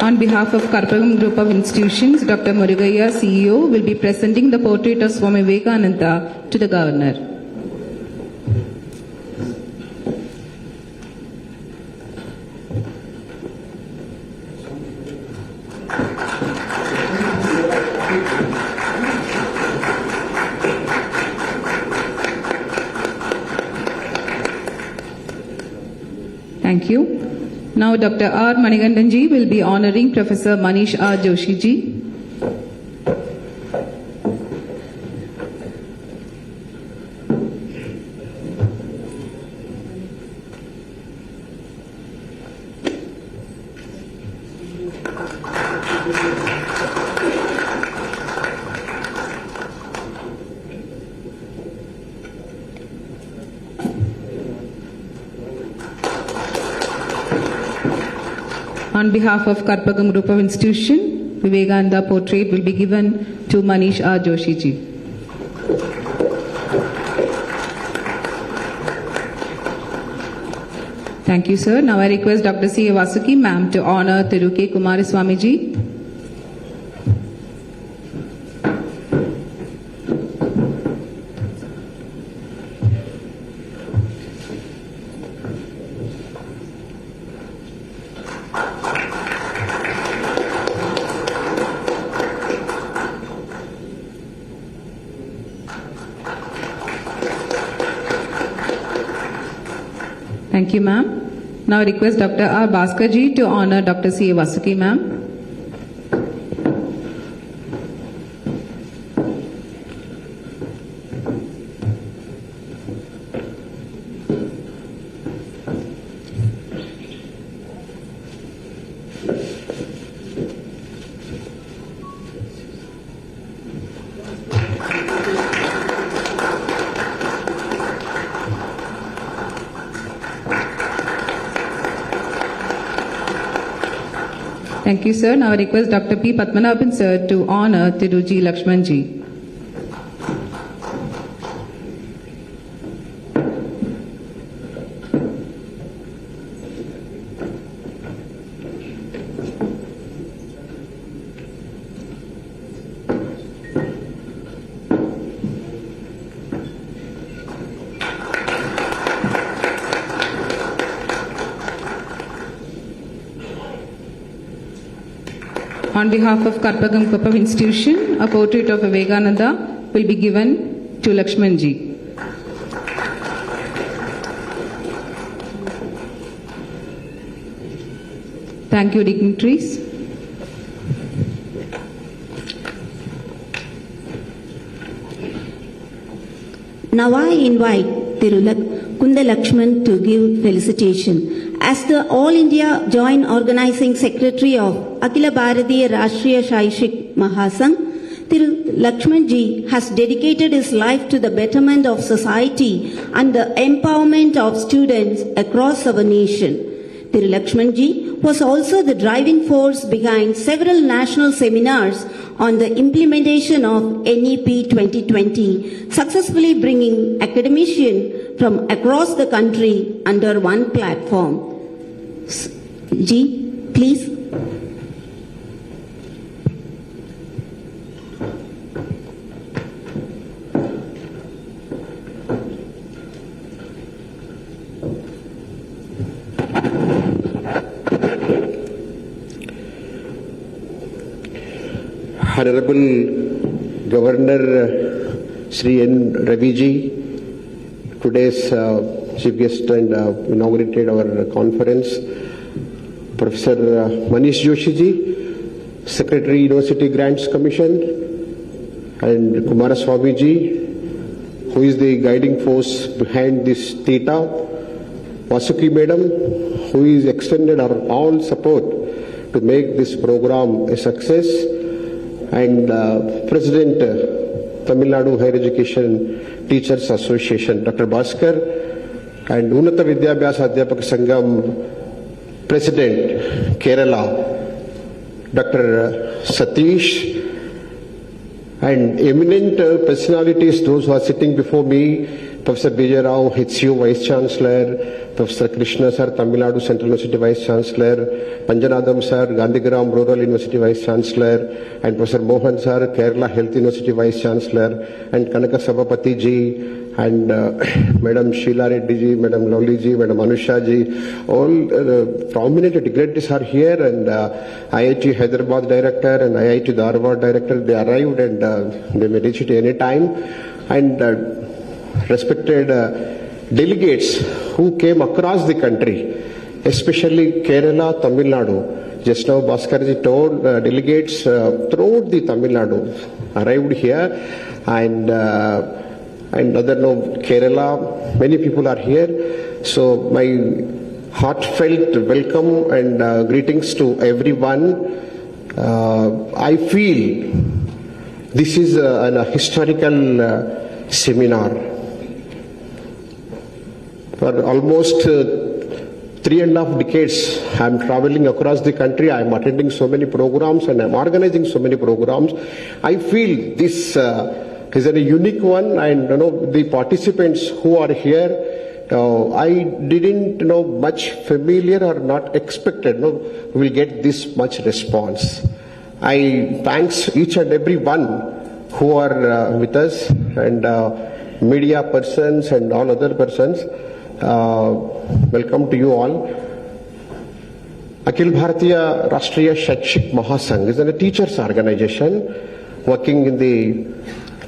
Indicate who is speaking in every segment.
Speaker 1: On behalf of Karpagam Group of Institutions, Dr. Murugaya, CEO, will be presenting the portrait of Swami Vivekananda to the Governor. Thank you. Now Dr. R. Manigandanji will be honoring Professor Manish R. Joshi ji. On behalf of Karpagam Group of Institution, Vivekananda portrait will be given to Manish R. Joshi ji. Thank you, sir. Now I request Dr. C. Vasuki, ma'am, to honor Thiru Kumaraswami ji. Thank you, ma'am. Now I request Dr. R. Bhaskar ji to honor Dr. C. Vasuki, ma'am. Thank you, sir. Now I request Dr. P. Padmanabhan, sir, to honor Thiruji Lakshman ji. On behalf of Karpagam Group of Institution, a portrait of Vivekananda will be given to Lakshman ji. Thank you, dignitaries.
Speaker 2: Now I invite Kunda Lakshman to give felicitation. As the All India Joint Organizing Secretary of Akhila Bharatiya Rashtriya Shaishik Mahasangh, Thiru Lakshman ji has dedicated his life to the betterment of society and the empowerment of students across our nation. Thiru Lakshman ji was also the driving force behind several national seminars on the implementation of NEP 2020, successfully bringing academicians from across the country under one platform. Ji, please.
Speaker 3: Honorable Governor Sri N. Ravi ji, today's Chief Guest and inaugurated our conference, Professor Manish Joshi ji, Secretary University Grants Commission, and Kumaraswami ji, who is the guiding force behind this theta, Vasuki madam, who is extended our all support to make this program a success, and President Tamil Nadu Higher Education Teachers Association, Dr. Bhaskar, and Unnata Vidyabhyasa Adhyapak Sangam President Kerala, Dr. Satish, and eminent personalities, those who are sitting before me, Professor B.J. Rao, HCU Vice Chancellor, Professor Krishna Sir, Tamil Nadu Central University Vice Chancellor, Panjanadam Sir, Gandhigram Rural University Vice Chancellor, and Professor Mohan Sir, Kerala Health University Vice Chancellor, and Kanaka Sabapati Ji, and Madam Sheila Reddy Ji, Madam Loli Ji, Madam Anusha Ji, all prominent dignitaries are here, and IIT Hyderabad Director and IIT Dharwad Director, they arrived and they may reach it any time. And respected delegates who came across the country, especially Kerala, Tamil Nadu. Just now Bhaskarji told delegates throughout the Tamil Nadu arrived here, and other Kerala, many people are here. So my heartfelt welcome and greetings to everyone. I feel this is a historical seminar. For almost 3.5 decades, I am traveling across the country. I am attending so many programs and I am organizing so many programs. I feel this is a unique one, and the participants who are here, I didn't much familiar or not expected will get this much response. I thanks each and every one who are with us, and media persons and all other persons. Welcome to you all. Akhil Bharatiya Rashtriya Shakshik Mahasangh is a teachers organization working in the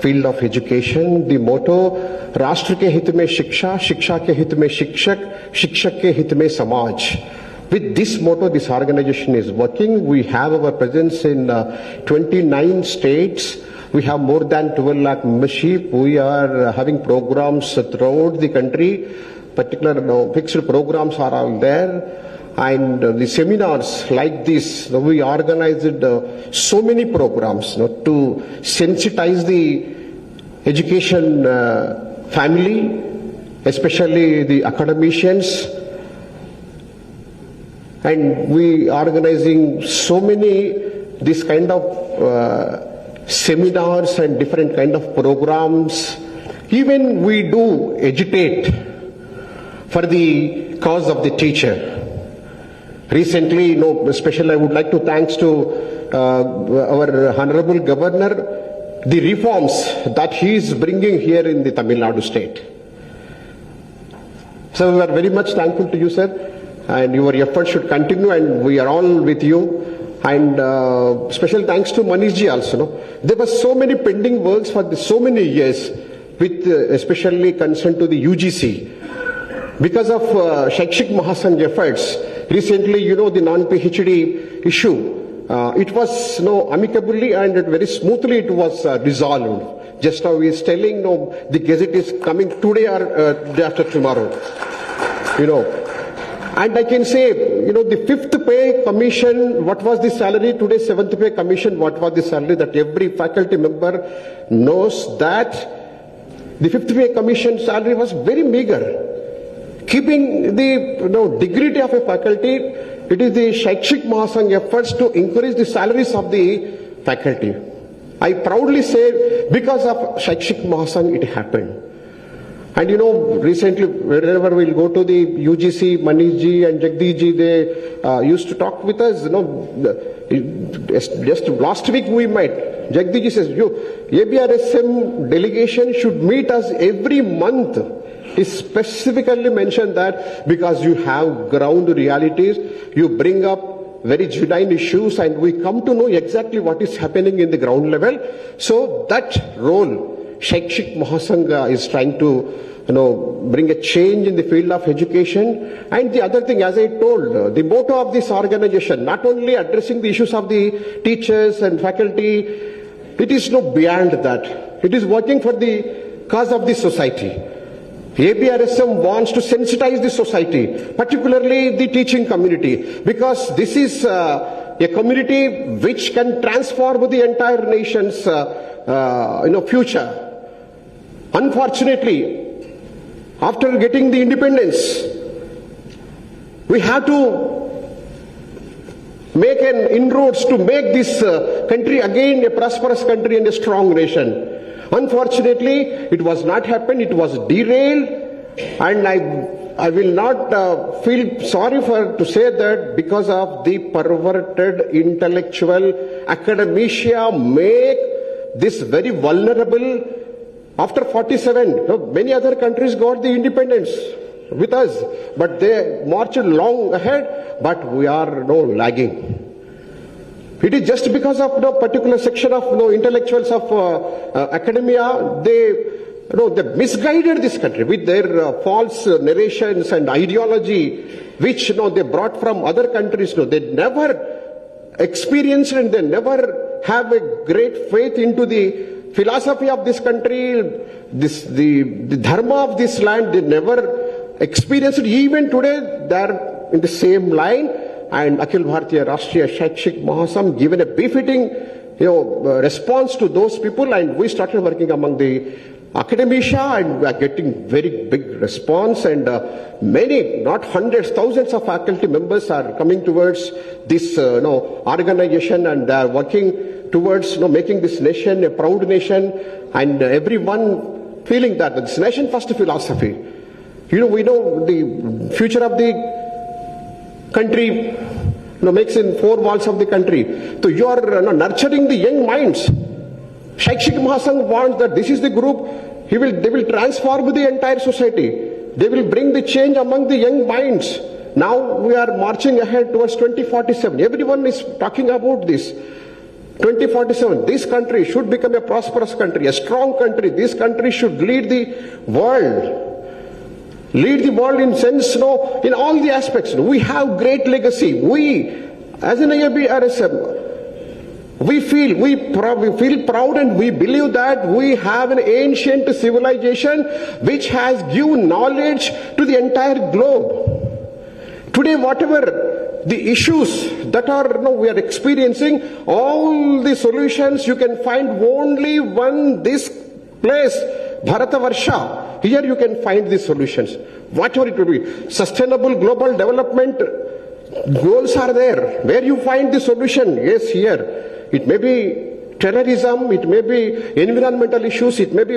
Speaker 3: field of education. The motto, Rashtra ke hit mein shiksha, shiksha ke hit mein shikshak, shikshak ke hit mein samaj. With this motto, this organization is working. We have our presence in 29 states. We have more than 12 lakh membership. We are having programs throughout the country. Particular fixed programs are all there, and the seminars like this, we organized so many programs to sensitize the education family, especially the academicians, and we organizing so many this kind of seminars and different kind of programs. Even we do agitate for the cause of the teacher. Recently, especially I would like to thanks to our Honorable Governor, the reforms that he is bringing here in the Tamil Nadu state. So we are very much thankful to you, sir, and your efforts should continue, and we are all with you. And special thanks to Manish ji also. There were so many pending works for so many years, with especially concern to the UGC. Because of Shakshik Mahasangh efforts, recently, the non-PhD issue, it was amicably and very smoothly it was resolved. Just now he is telling, the gazette is coming today or day after tomorrow. And I can say, the 5th pay commission, what was the salary? Today 7th pay commission, what was the salary? That every faculty member knows that the 5th pay commission salary was very meager. Keeping the dignity of a faculty, it is the Shakshik Mahasangh efforts to increase the salaries of the faculty. I proudly say, because of Shakshik Mahasangh, it happened. And recently, wherever we'll go to the UGC, Manish ji and Jagdish ji, they used to talk with us. Just last week we met. Jagdish ji says, ABRSM delegation should meet us every month. He specifically mentioned that because you have ground realities, you bring up very genuine issues, and we come to know exactly what is happening in the ground level. So that role, Shakshik Mahasangh is trying to bring a change in the field of education. And the other thing, as I told, the motto of this organization, not only addressing the issues of the teachers and faculty, it is beyond that. It is working for the cause of the society. ABRSM wants to sensitize the society, particularly the teaching community, because this is a community which can transform the entire nation's future. Unfortunately, after getting the independence, we have to make an inroads to make this country again a prosperous country and a strong nation. Unfortunately, it was not happened. It was derailed, and I will not feel sorry to say that because of the perverted intellectual academia make this very vulnerable. After 47, many other countries got the independence with us, but they marched long ahead, but we are lagging. It is just because of the particular section of intellectuals of academia, they misguided this country with their false narrations and ideology, which they brought from other countries. They never experienced and they never have a great faith into the philosophy of this country, the dharma of this land. They never experienced it. Even today, they are in the same line. And Akhil Bharatiya Rashtriya Shaikshik Mahasam given a befitting response to those people, and we started working among the academia, and we are getting very big response, and many, not hundreds, thousands of faculty members are coming towards this organization, and they are working towards making this nation a proud nation, and everyone feeling that this nation first philosophy. We know the future of the country makes in four walls of the country. So you are nurturing the young minds. Shaikshik Mahasangh wants that this is the group, they will transform the entire society. They will bring the change among the young minds. Now we are marching ahead towards 2047. Everyone is talking about this. 2047, this country should become a prosperous country, a strong country. This country should lead the world. Lead the world in sense, in all the aspects. We have great legacy. We, as an IAB-RSM, we feel proud, and we believe that we have an ancient civilization which has given knowledge to the entire globe. Today, whatever the issues that we are experiencing, all the solutions you can find only this place, Bharatavarsha. Here you can find these solutions. Whatever it will be. Sustainable global development goals are there. Where you find the solution? Yes, here. It may be terrorism, it may be environmental issues, it may be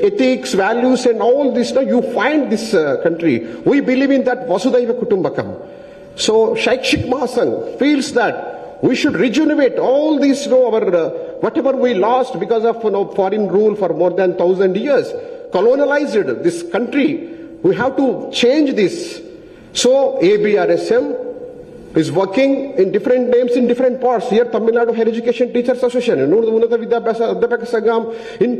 Speaker 3: ethics, values, and all this. You find this country. We believe in that Vasudhaiva Kutumbakam. So Shaikshik Mahasangh feels that we should rejuvenate all these, whatever we lost because of foreign rule for more than 1,000 years, colonialized this country. We have to change this. So ABRSM is working in different names in different parts. Here Tamil Nadu Higher Education Teachers Association, in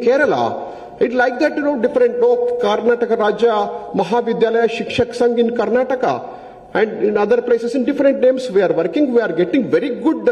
Speaker 3: Kerala. It's like that, different, Karnataka Raja Mahavidyalaya Shikshak Sangh in Karnataka. And in other places, in different names, we are working. We are getting very good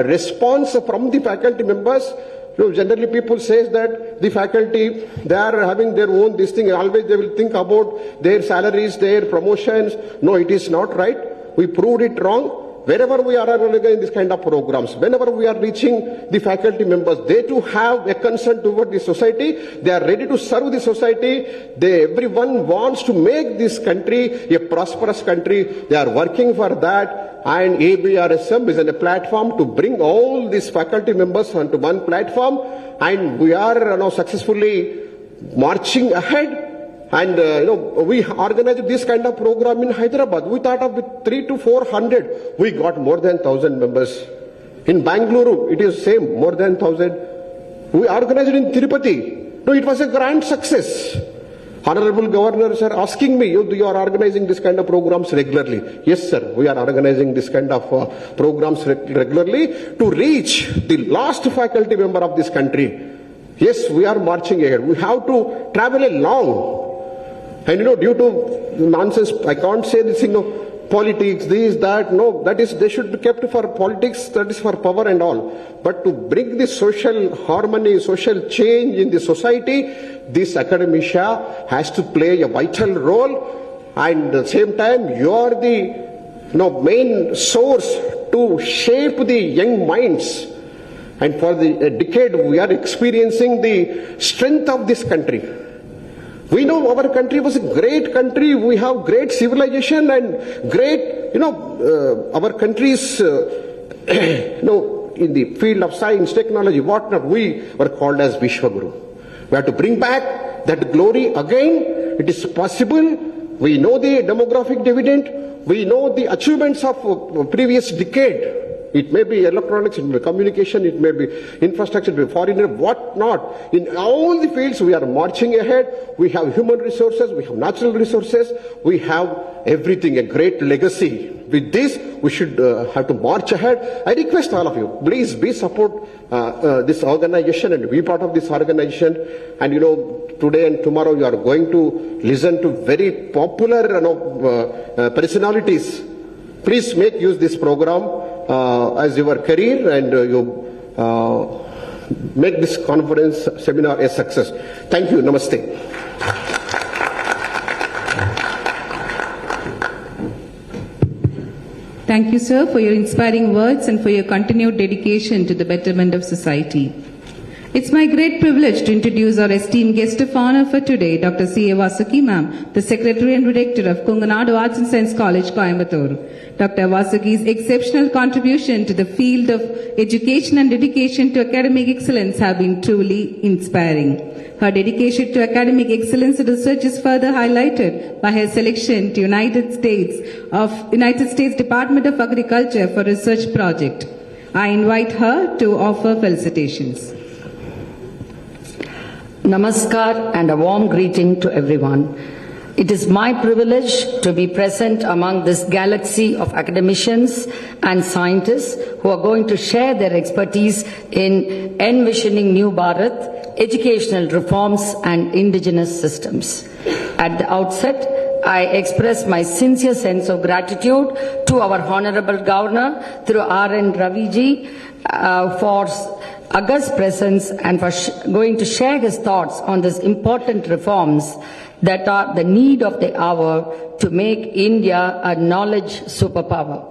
Speaker 3: response from the faculty members. Generally people say that the faculty, they are having their own this thing. Always they will think about their salaries, their promotions. No, it is not right. We proved it wrong. Wherever we are organizing this kind of programs, whenever we are reaching the faculty members, they too have a concern toward the society. They are ready to serve the society. Everyone wants to make this country a prosperous country. They are working for that. And ABRSM is a platform to bring all these faculty members onto one platform. And we are now successfully marching ahead. And we organized this kind of program in Hyderabad. We thought of with 300 to 400. We got more than 1,000 members. In Bangalore, it is same, more than 1,000. We organized it in Tirupati. No, it was a grand success. Honorable Governor, sir, asking me, you are organizing this kind of programs regularly. Yes, sir, we are organizing this kind of programs regularly to reach the last faculty member of this country. Yes, we are marching ahead. We have to travel along. And due to nonsense, I can't say this, politics, this, that, no, that is, they should be kept for politics, that is for power and all. But to bring this social harmony, social change in the society, this academia has to play a vital role. And at the same time, you are the main source to shape the young minds. And for a decade, we are experiencing the strength of this country. We know our country was a great country. We have great civilization and great, our country's, in the field of science, technology, whatnot, we were called as Vishwaguru. We have to bring back that glory again. It is possible. We know the demographic dividend. We know the achievements of previous decade. It may be electronics, it may be communication, it may be infrastructure, it may be foreign, what not. In all the fields we are marching ahead. We have human resources, we have natural resources, we have everything, a great legacy. With this, we should have to march ahead. I request all of you, please be support this organization and be part of this organization. And you know, today and tomorrow you are going to listen to very popular personalities. Please make use this program as your career, and you make this conference seminar a success. Thank you. Namaste.
Speaker 1: Thank you, sir, for your inspiring words and for your continued dedication to the betterment of society. It's my great privilege to introduce our esteemed guest of honor for today, Dr. C. A. Vasuki ma'am, the Secretary and Director of Nadu Arts and Science College, Coimbatore. Dr. Vasuki's exceptional contribution to the field of education and dedication to academic excellence have been truly inspiring. Her dedication to academic excellence and research is further highlighted by her selection to United States Department of Agriculture for research project. I invite her to offer felicitations.
Speaker 4: Namaskar and a warm greeting to everyone. It is my privilege to be present among this galaxy of academicians and scientists who are going to share their expertise in envisioning New Bharat, educational reforms and indigenous systems. At the outset, I express my sincere sense of gratitude to our Honorable Governor through R.N. Ravi ji for august presence and for going to share his thoughts on these important reforms that are the need of the hour to make India a knowledge superpower.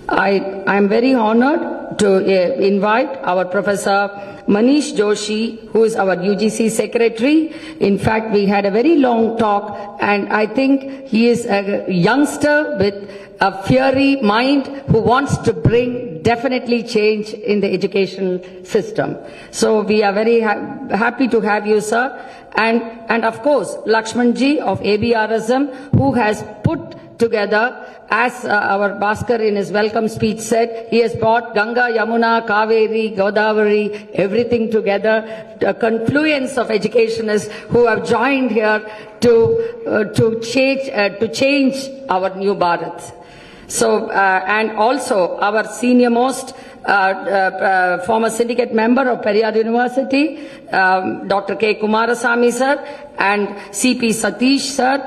Speaker 4: I am very honored to invite our Professor Manish Joshi, who is our UGC Secretary. In fact, we had a very long talk, and I think he is a youngster with a fiery mind who wants to bring definitely change in the educational system. So we are very happy to have you, sir. And of course, Lakshmanji of ABRSM, who has put together, as our Bhaskar in his welcome speech said, he has brought Ganga, Yamuna, Kaveri, Godavari, everything together, a confluence of educationists who have joined here to change our New Bharat. So, and also our senior most former syndicate member of Periyar University, Dr. K. Kumaraswami sir, and CP Satish sir,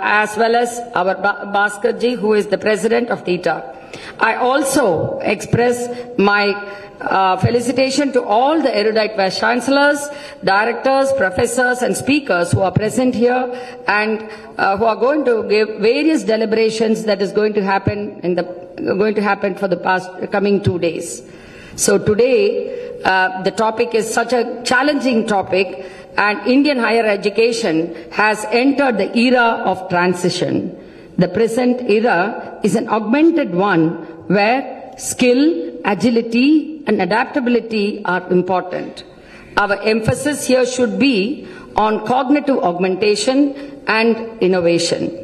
Speaker 4: as well as our Bhaskar ji, who is the president of TITA. I also express my felicitation to all the erudite vice chancellors, directors, professors and speakers who are present here and who are going to give various deliberations that is going to happen for the coming 2 days. So today the topic is such a challenging topic, and Indian higher education has entered the era of transition. The present era is an augmented one where skill, agility and adaptability are important. Our emphasis here should be on cognitive augmentation and innovation.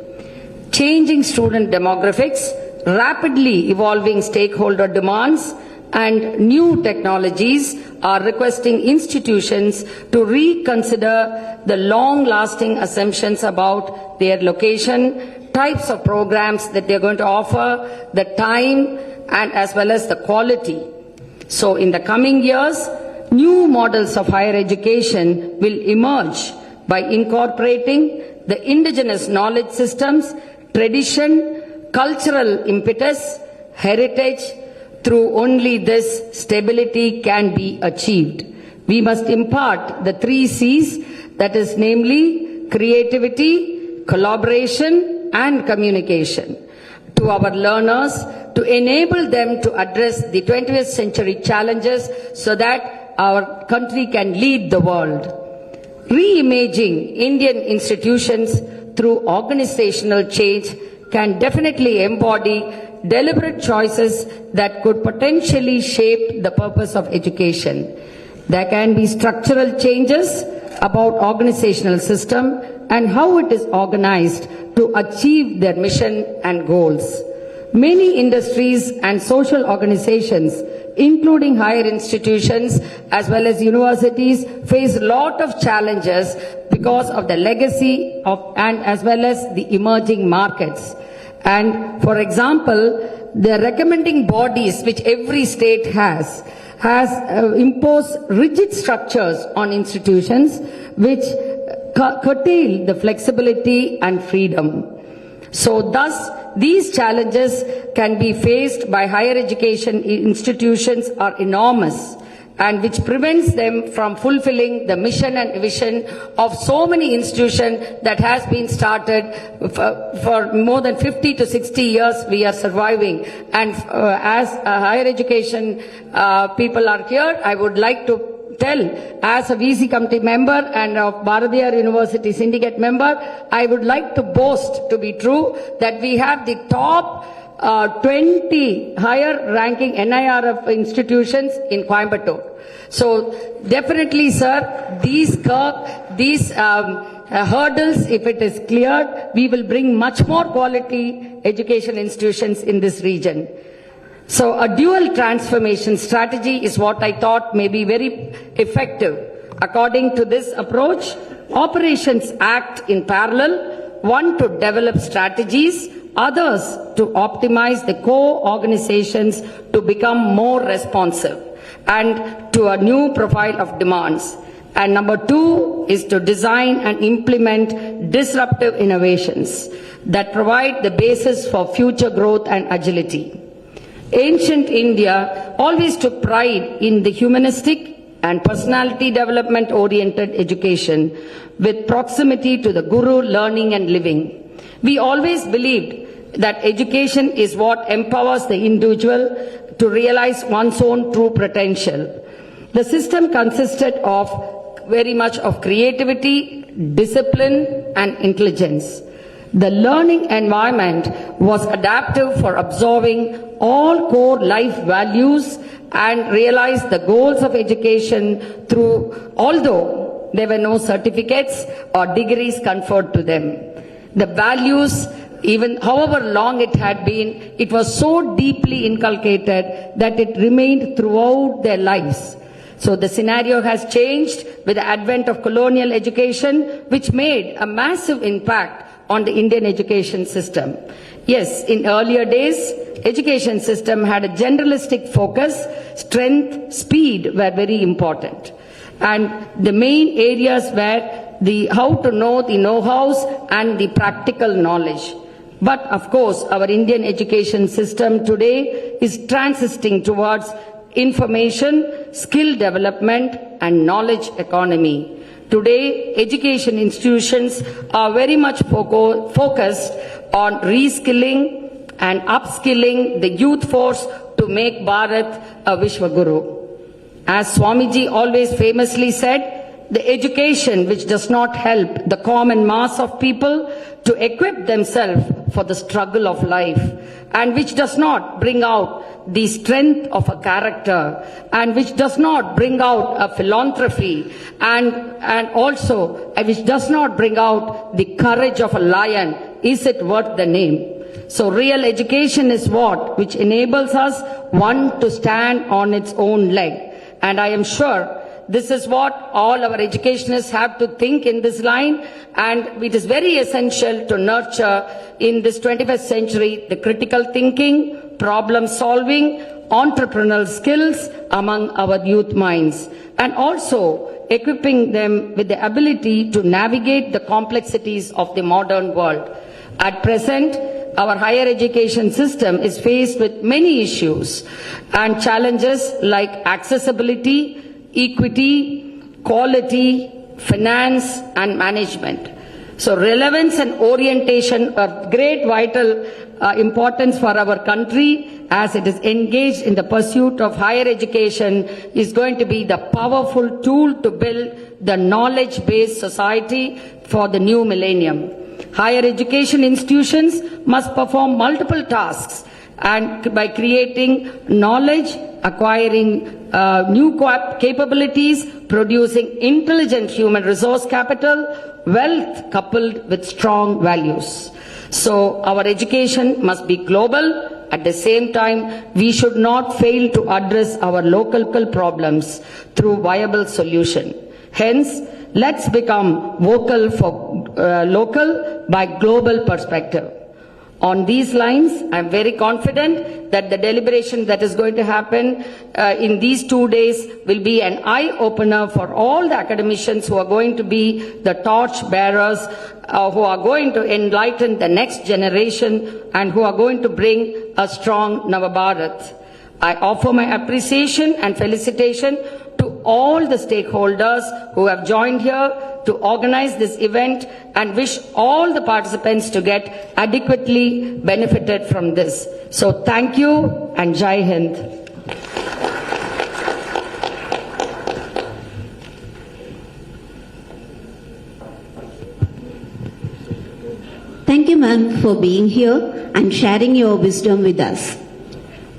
Speaker 4: Changing student demographics, rapidly evolving stakeholder demands and new technologies are requesting institutions to reconsider the long-lasting assumptions about their location, types of programs that they're going to offer, the time and as well as the quality. So in the coming years, new models of higher education will emerge by incorporating the indigenous knowledge systems, tradition, cultural impetus, heritage. Through only this, stability can be achieved. We must impart the 3 C's, that is namely creativity, collaboration and communication to our learners to enable them to address the 20th century challenges so that our country can lead the world. Reimaging Indian institutions through organizational change can definitely embody deliberate choices that could potentially shape the purpose of education. There can be structural changes about organizational system and how it is organized to achieve their mission and goals. Many industries and social organizations, including higher institutions as well as universities, face a lot of challenges because of the legacy of and as well as the emerging markets. And for example, the recommending bodies which every state has imposed rigid structures on institutions which curtail the flexibility and freedom. So thus, these challenges can be faced by higher education institutions are enormous, and which prevents them from fulfilling the mission and vision of so many institutions that has been started for more than 50 to 60 years we are surviving. And as higher education people are here, I would like to tell, as a VC committee member and of Bharatiyar University syndicate member, I would like to boast, to be true, that we have the top 20 higher ranking NIRF institutions in Coimbatore. So definitely, sir, these hurdles, if it is cleared, we will bring much more quality education institutions in this region. So a dual transformation strategy is what I thought may be very effective. According to this approach, operations act in parallel, one to develop strategies, others to optimize the core organizations to become more responsive and to a new profile of demands. And number two is to design and implement disruptive innovations that provide the basis for future growth and agility. Ancient India always took pride in the humanistic and personality development oriented education with proximity to the guru, learning and living. We always believed that education is what empowers the individual to realize one's own true potential. The system consisted of very much of creativity, discipline and intelligence. The learning environment was adaptive for absorbing all core life values and realize the goals of education through, although there were no certificates or degrees conferred to them. The values, even however long it had been, it was so deeply inculcated that it remained throughout their lives. So the scenario has changed with the advent of colonial education, which made a massive impact on the Indian education system. Yes, in earlier days, education system had a generalistic focus, strength, speed were very important. And the main areas were the how to know the know-hows and the practical knowledge. But of course, our Indian education system today is transiting towards information, skill development and knowledge economy. Today, education institutions are very much focused on reskilling and upskilling the youth force to make Bharat a Vishwaguru. As Swamiji always famously said, the education which does not help the common mass of people to equip themselves for the struggle of life, and which does not bring out the strength of a character, and which does not bring out a philanthropy, and also which does not bring out the courage of a lion, is it worth the name? So real education is what which enables us, one, to stand on its own leg. And I am sure this is what all our educationists have to think in this line, and it is very essential to nurture in this 21st century the critical thinking, problem solving, entrepreneurial skills among our youth minds, and also equipping them with the ability to navigate the complexities of the modern world. At present, our higher education system is faced with many issues and challenges like accessibility, equity, quality, finance and management. So relevance and orientation are great vital importance for our country as it is engaged in the pursuit of higher education is going to be the powerful tool to build the knowledge-based society for the new millennium. Higher education institutions must perform multiple tasks and by creating knowledge, acquiring new capabilities, producing intelligent human resource capital, wealth coupled with strong values. So our education must be global. At the same time, we should not fail to address our local problems through viable solution. Hence, let's become vocal for local by global perspective. On these lines, I am very confident that the deliberation that is going to happen in these 2 days will be an eye-opener for all the academicians who are going to be the torch bearers, who are going to enlighten the next generation and who are going to bring a strong Navabharat. I offer my appreciation and felicitation to all the stakeholders who have joined here to organize this event and wish all the participants to get adequately benefited from this. So thank you and Jai Hind.
Speaker 2: Thank you, ma'am, for being here and sharing your wisdom with us.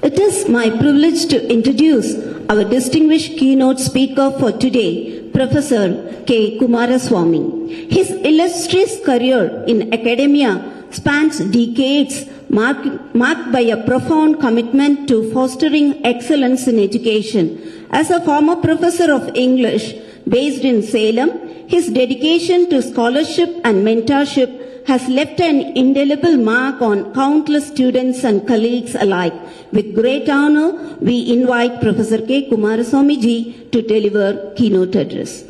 Speaker 2: It is my privilege to introduce our distinguished keynote speaker for today, Professor K. Kumaraswamy. His illustrious career in academia spans decades, marked by a profound commitment to fostering excellence in education. As a former professor of English based in Salem, his dedication to scholarship and mentorship has left an indelible mark on countless students and colleagues alike. With great honor, we invite Professor K. Kumaraswamy ji to deliver keynote address.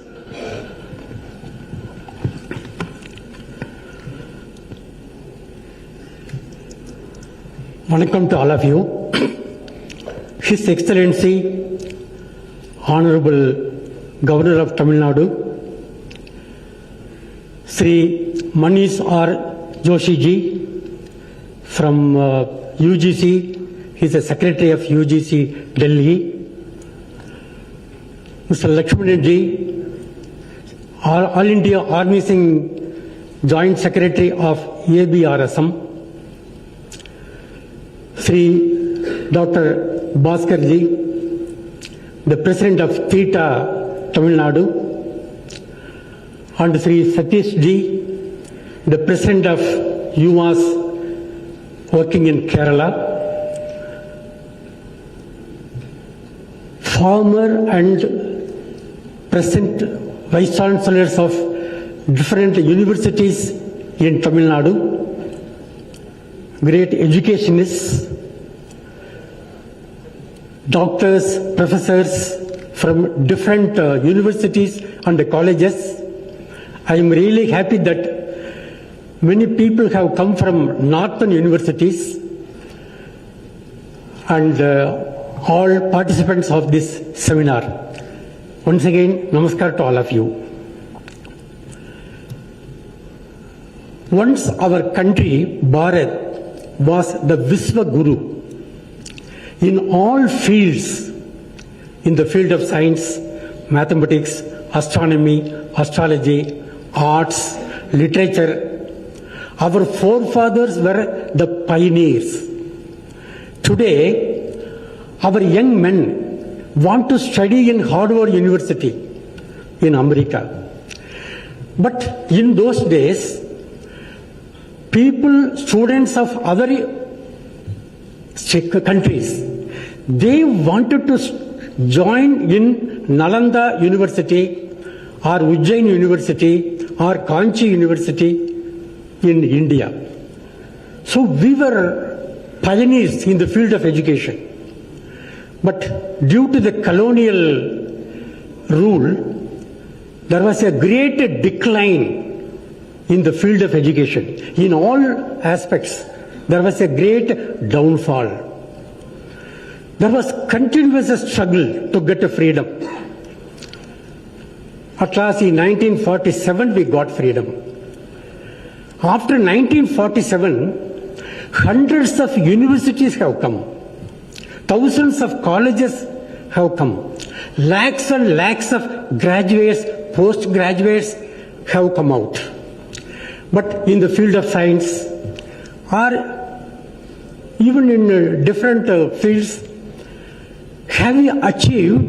Speaker 5: Vanakkam to all of you. His Excellency, Honorable Governor of Tamil Nadu, Sri Manish R. Joshi ji from UGC, he is the Secretary of UGC Delhi. Mr. Lakshman ji, All India Army Singh Joint Secretary of ABRSM. Sri Dr. Bhaskar ji, the President of Theta Tamil Nadu, and Sri Satish ji, the President of UMass working in Kerala, former and present Vice Chancellors of different universities in Tamil Nadu, great educationists, doctors, professors from different universities and colleges. I am really happy that many people have come from northern universities and all participants of this seminar. Once again, namaskar to all of you. Once our country, Bharat, was the Visva Guru in all fields, in the field of science, mathematics, astronomy, astrology, arts, literature. Our forefathers were the pioneers. Today, our young men want to study in Harvard University in America. But in those days, students of other countries, they wanted to join in Nalanda University or Ujjain University or Kanchi University in India. So we were pioneers in the field of education. But due to the colonial rule, there was a great decline in the field of education. In all aspects, there was a great downfall. There was continuous struggle to get a freedom. At last, in 1947, we got freedom. After 1947, hundreds of universities have come. Thousands of colleges have come. Lakhs and lakhs of graduates, postgraduates have come out. But in the field of science or even in different fields, have we achieved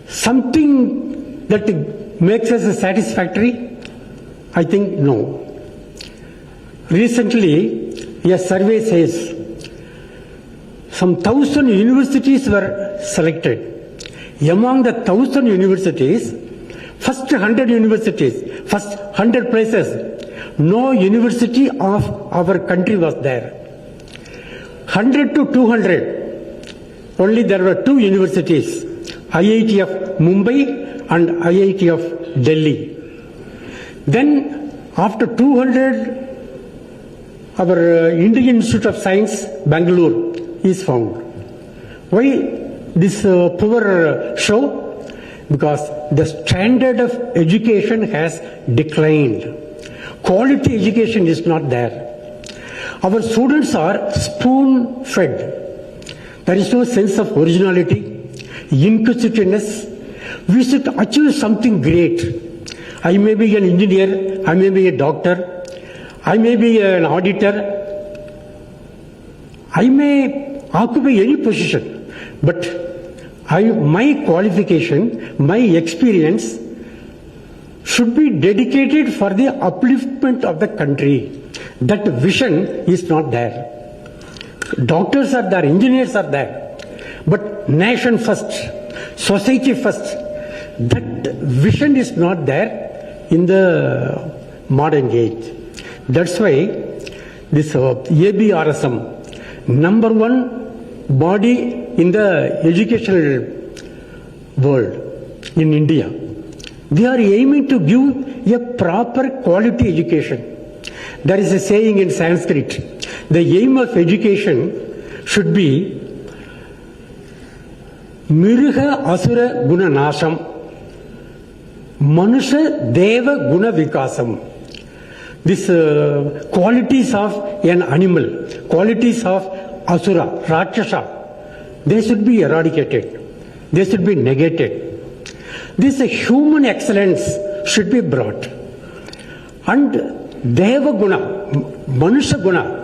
Speaker 5: something that makes us satisfactory? I think no. Recently, a survey says some 1,000 universities were selected. Among the 1,000 universities, first 100 universities, first 100 places, no university of our country was there. 100 to 200, only there were two universities, IIT of Mumbai and IIT of Delhi. Then after 200, our Indian Institute of Science, Bangalore, is found. Why this poor show? Because the standard of education has declined. Quality education is not there. Our students are spoon-fed. There is no sense of originality, inquisitiveness. We should achieve something great. I may be an engineer, I may be a doctor, I may be an auditor, I may occupy any position, but my qualification, my experience should be dedicated for the upliftment of the country. That vision is not there. Doctors are there, engineers are there, but nation first, society first, that vision is not there in the modern age. That's why this ABRSM, number one body in the educational world in India, they are aiming to give a proper quality education. There is a saying in Sanskrit, the aim of education should be Mirha Asura Guna Nasham, Manusha Deva Guna Vikasam. These qualities of an animal, qualities of Asura, Rakshasa, they should be eradicated. They should be negated. This human excellence should be brought. And Deva Guna, Manusha Guna,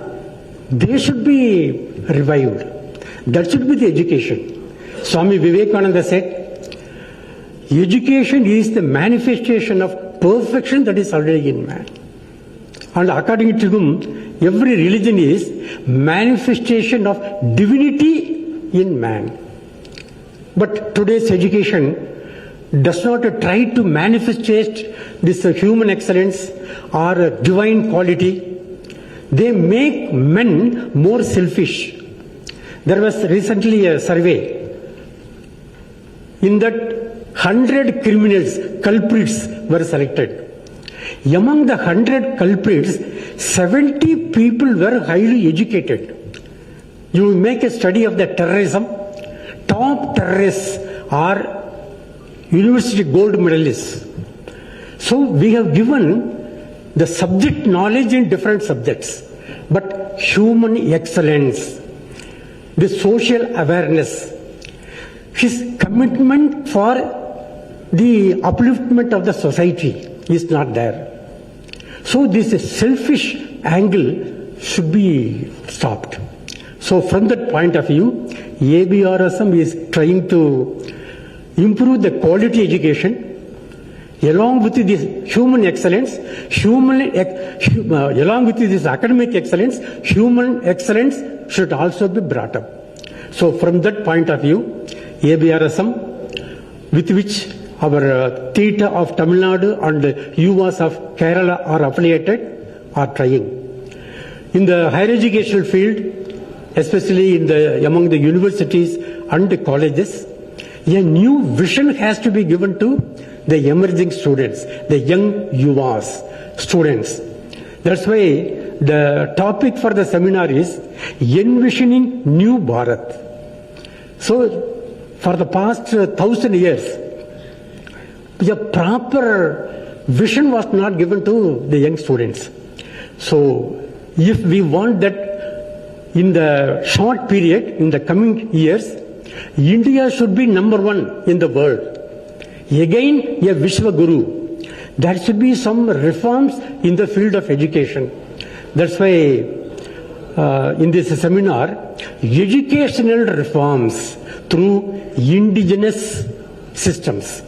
Speaker 5: they should be revived. That should be the education. Swami Vivekananda said, education is the manifestation of perfection that is already in man. And according to him, every religion is manifestation of divinity in man. But today's education does not try to manifest this human excellence or divine quality. They make men more selfish. There was recently a survey. In that 100 criminals, culprits were selected. Among the 100 culprits, 70 people were highly educated. You make a study of the terrorism. Top terrorists are university gold medalists. So we have given the subject knowledge in different subjects, but human excellence, the social awareness, his commitment for the upliftment of the society is not there. So this selfish angle should be stopped. So from that point of view, ABRSM is trying to improve the quality education along with this human excellence, along with this academic excellence, human excellence should also be brought up. So from that point of view, ABRSM, with which our Theta of Tamil Nadu and UVAs of Kerala are affiliated, are trying. In the higher educational field, especially among the universities and the colleges, a new vision has to be given to the emerging students, the young Yuvas, students. That's why the topic for the seminar is Envisioning New Bharat. So, for the past 1,000 years, a proper vision was not given to the young students. So, if we want that in the short period, in the coming years, India should be number one in the world. Again, a Vishwa Guru. There should be some reforms in the field of education. That's why in this seminar, educational reforms through indigenous systems.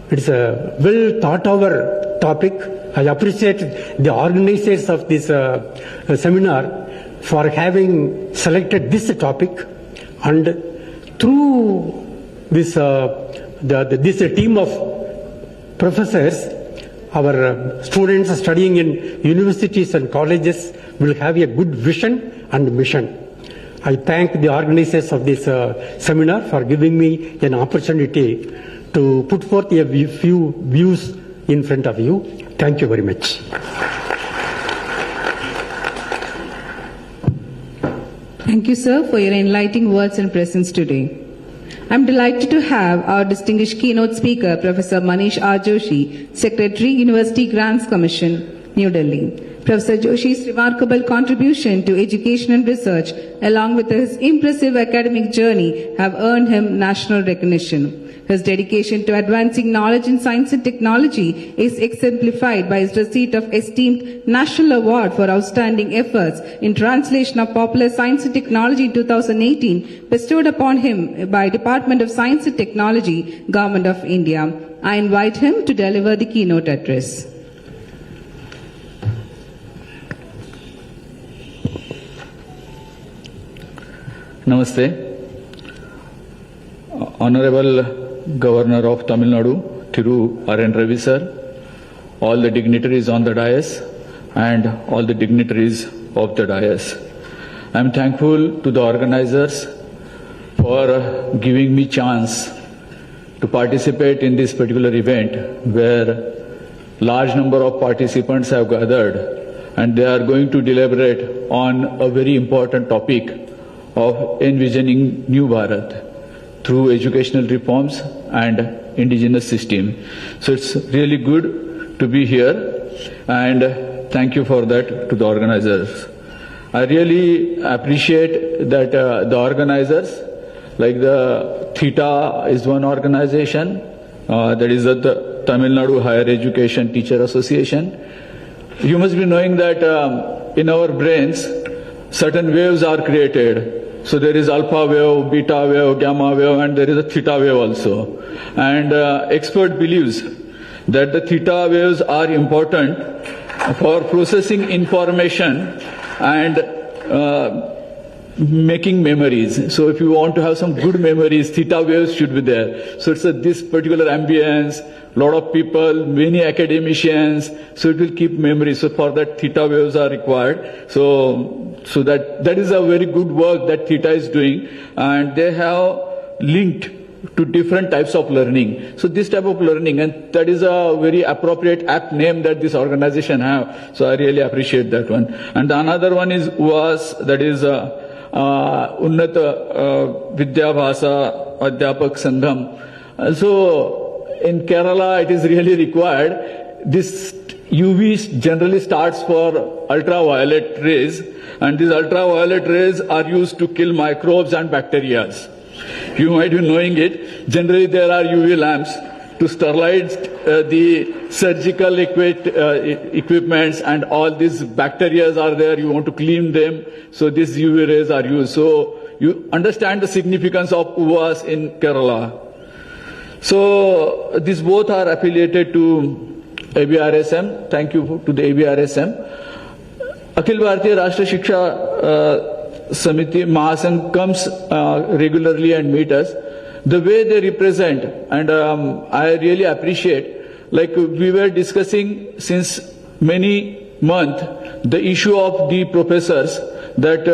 Speaker 5: It's a well thought over topic. I appreciate the organizers of this seminar for having selected this topic, and through this this team of professors, our students studying in universities and colleges will have a good vision and mission. I thank the organizers of this seminar for giving me an opportunity to put forth a few views in front of you. Thank you very much.
Speaker 1: Thank you, sir, for your enlightening words and presence today. I'm delighted to have our distinguished keynote speaker, Professor Manish R. Joshi, Secretary, University Grants Commission, New Delhi. Professor Joshi's remarkable contribution to education and research, along with his impressive academic journey, have earned him national recognition. His dedication to advancing knowledge in science and technology is exemplified by his receipt of esteemed National Award for Outstanding Efforts in Translation of Popular Science and Technology in 2018, bestowed upon him by Department of Science and Technology, Government of India. I invite him to deliver the keynote address.
Speaker 6: Namaste. Honorable Governor of Tamil Nadu, Thiru R. N. Ravi sir, all the dignitaries on the dais and all the dignitaries of the dais. I am thankful to the organizers for giving me chance to participate in this particular event where large number of participants have gathered and they are going to deliberate on a very important topic of envisioning New Bharat through educational reforms and indigenous system. So it's really good to be here, and thank you for that to the organizers. I really appreciate that the organizers, like the Theta is one organization, that is the Tamil Nadu Higher Education Teacher Association. You must be knowing that in our brains, certain waves are created. So there is alpha wave, beta wave, gamma wave, and there is a theta wave also. And expert believes that the theta waves are important for processing information and making memories. So if you want to have some good memories, theta waves should be there. So it's this particular ambience, lot of people, many academicians, so it will keep memory. So for that, theta waves are required. So that is a very good work that Theta is doing, and they have linked to different types of learning. So this type of learning, and that is a very appropriate apt name that this organization have. So I really appreciate that one. And the another one is UAS, that is Unnata Vidya Bhasa Adhyapak Sangham. So in Kerala, it is really required. This UV generally starts for ultraviolet rays, and these ultraviolet rays are used to kill microbes and bacteria. You might be knowing it. Generally, there are UV lamps to sterilize the surgical equipments, and all these bacteria are there. You want to clean them, so these UV rays are used. So you understand the significance of UVAs in Kerala. So these both are affiliated to ABRSM. Thank you to the ABRSM. Akhil Bharatiya Rashtra Shiksha Samiti Mahasangh comes regularly and meet us. The way they represent, and I really appreciate, like we were discussing since many months, the issue of the professors, that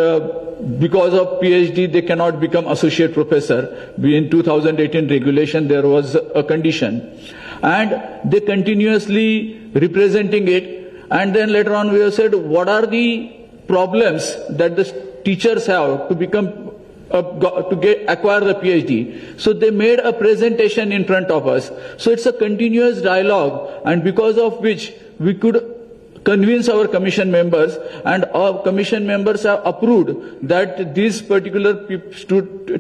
Speaker 6: because of PhD they cannot become associate professor. In 2018 regulation there was a condition, and they continuously representing it. And then later on we have said, what are the problems that the teachers have to become acquire the PhD? So they made a presentation in front of us. So it's a continuous dialogue, and because of which we could convince our commission members, and our commission members have approved that these particular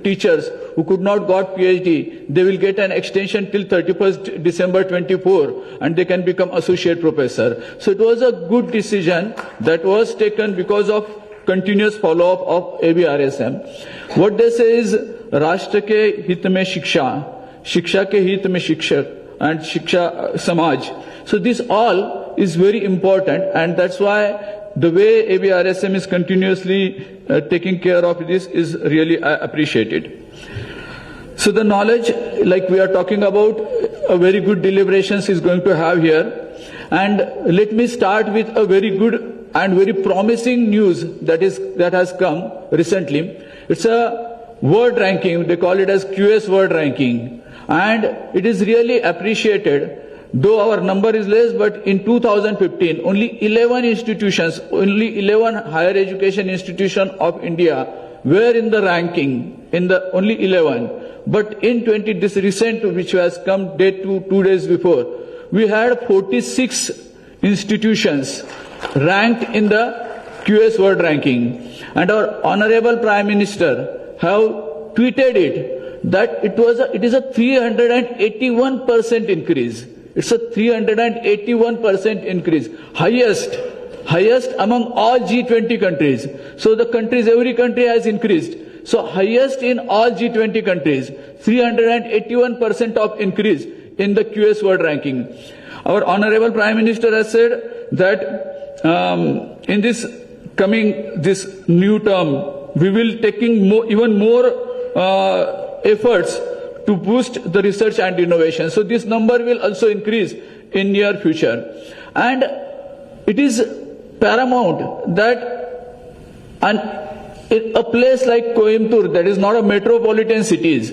Speaker 6: teachers who could not got PhD, they will get an extension till 31st December 24, and they can become associate professor. So it was a good decision that was taken because of continuous follow-up of ABRSM. What they say is, Rashtra ke hit mein shiksha, shiksha ke hit mein shikshak, and shiksha samaj. So this all is very important, and that's why the way ABRSM is continuously taking care of this is really appreciated. So the knowledge, like we are talking about, a very good deliberations is going to have here. And let me start with a very good and very promising news that has come recently. It's a word ranking, they call it as QS word ranking. And it is really appreciated, though our number is less, but in 2015, only 11 institutions, only 11 higher education institutions of India were in the ranking, only 11. But in this recent, which has come 2 days before, we had 46 institutions ranked in the QS World Ranking. And our Honorable Prime Minister have tweeted it, that it is a 381% increase. It's a 381% increase. Highest among all G20 countries. So the countries, every country has increased. So highest in all G20 countries, 381% of increase in the QS World Ranking. Our Honorable Prime Minister has said that in this new term, we will taking even more efforts to boost the research and innovation. So this number will also increase in near future. And it is paramount that a place like Coimbatore, that is not a metropolitan cities,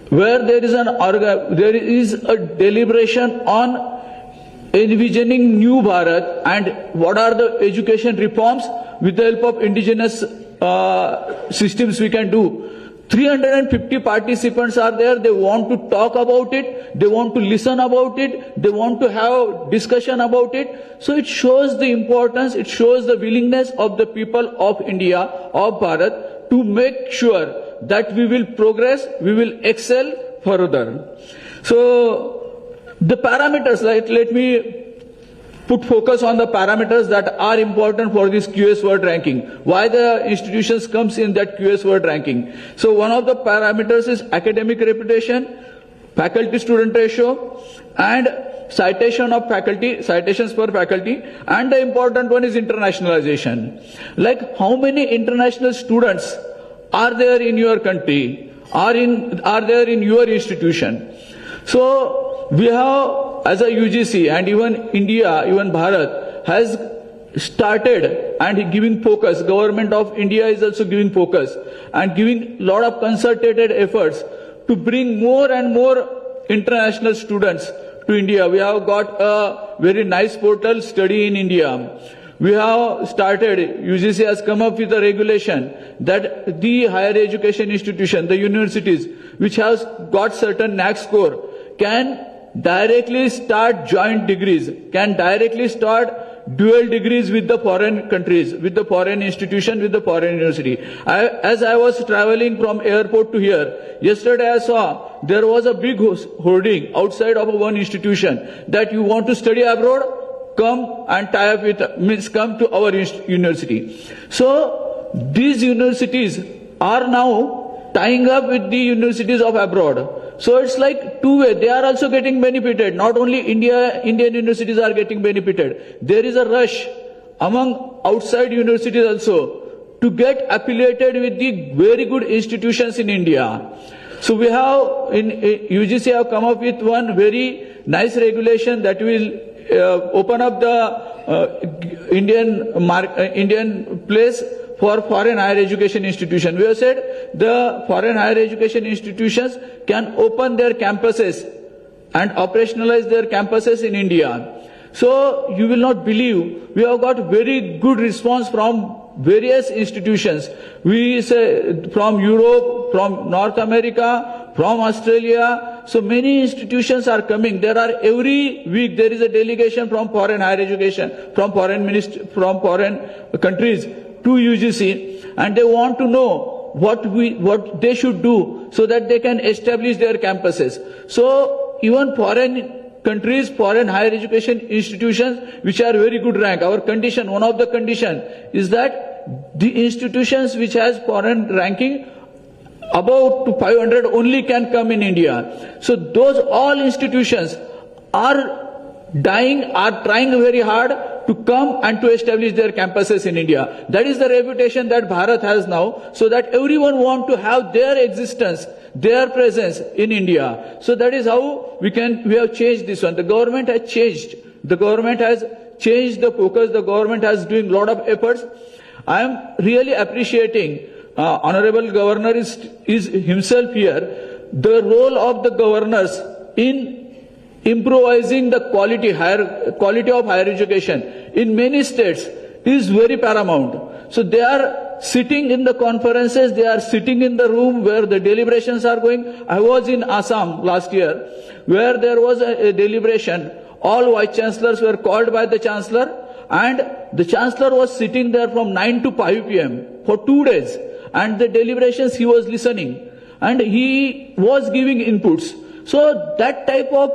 Speaker 6: where there is a deliberation on envisioning new Bharat and what are the education reforms with the help of indigenous systems we can do. 350 participants are there. They want to talk about it. They want to listen about it. They want to have discussion about it. So it shows the importance, it shows the willingness of the people of India, of Bharat, to make sure that we will progress, we will excel further. So the parameters, let me put focus on the parameters that are important for this QS World Ranking. Why the institutions comes in that QS World Ranking? So one of the parameters is academic reputation, faculty-student ratio, and citations per faculty, and the important one is internationalization. Like how many international students are there in your country, are there in your institution? So we have, as a UGC, and even India, even Bharat has started and giving focus. Government of India is also giving focus and giving lot of concerted efforts to bring more and more international students to India. We have got a very nice portal, Study in India. We have started, UGC has come up with a regulation that the higher education institution, the universities, which has got certain NAAC score, can directly start joint degrees, can directly start dual degrees with the foreign countries, with the foreign institution, with the foreign university. As I was traveling from airport to here, yesterday I saw there was a big hoarding outside of one institution that you want to study abroad, come and tie up with, come to our university. So these universities are now tying up with the universities of abroad. So it's like two-way. They are also getting benefited. Not only Indian universities are getting benefited. There is a rush among outside universities also to get affiliated with the very good institutions in India. So we have, in UGC have come up with one very nice regulation that will open up the Indian place for foreign higher education institutions. We have said the foreign higher education institutions can open their campuses and operationalize their campuses in India. So you will not believe, we have got very good response from various institutions. We say from Europe, from North America, from Australia. So many institutions are coming. There are every week there is a delegation from foreign higher education, from foreign countries to UGC, and they want to know what they should do so that they can establish their campuses. So even foreign countries, foreign higher education institutions which are very good rank, our condition, one of the condition is that the institutions which has foreign ranking about to 500 only can come in India. So those all institutions are trying very hard to come and to establish their campuses in India. That is the reputation that Bharat has now, so that everyone want to have their existence, their presence in India. So that is how we have changed this one. The government has changed. The government has changed the focus. The government has doing lot of efforts. I am really appreciating Honorable Governor is himself here. The role of the governors in improvising the quality of higher education in many states is very paramount. So they are sitting in the conferences, they are sitting in the room where the deliberations are going. I was in Assam last year, where there was a deliberation. All vice chancellors were called by the chancellor, and the chancellor was sitting there from 9 to 5 p.m. for 2 days. And the deliberations he was listening, and he was giving inputs. So that type of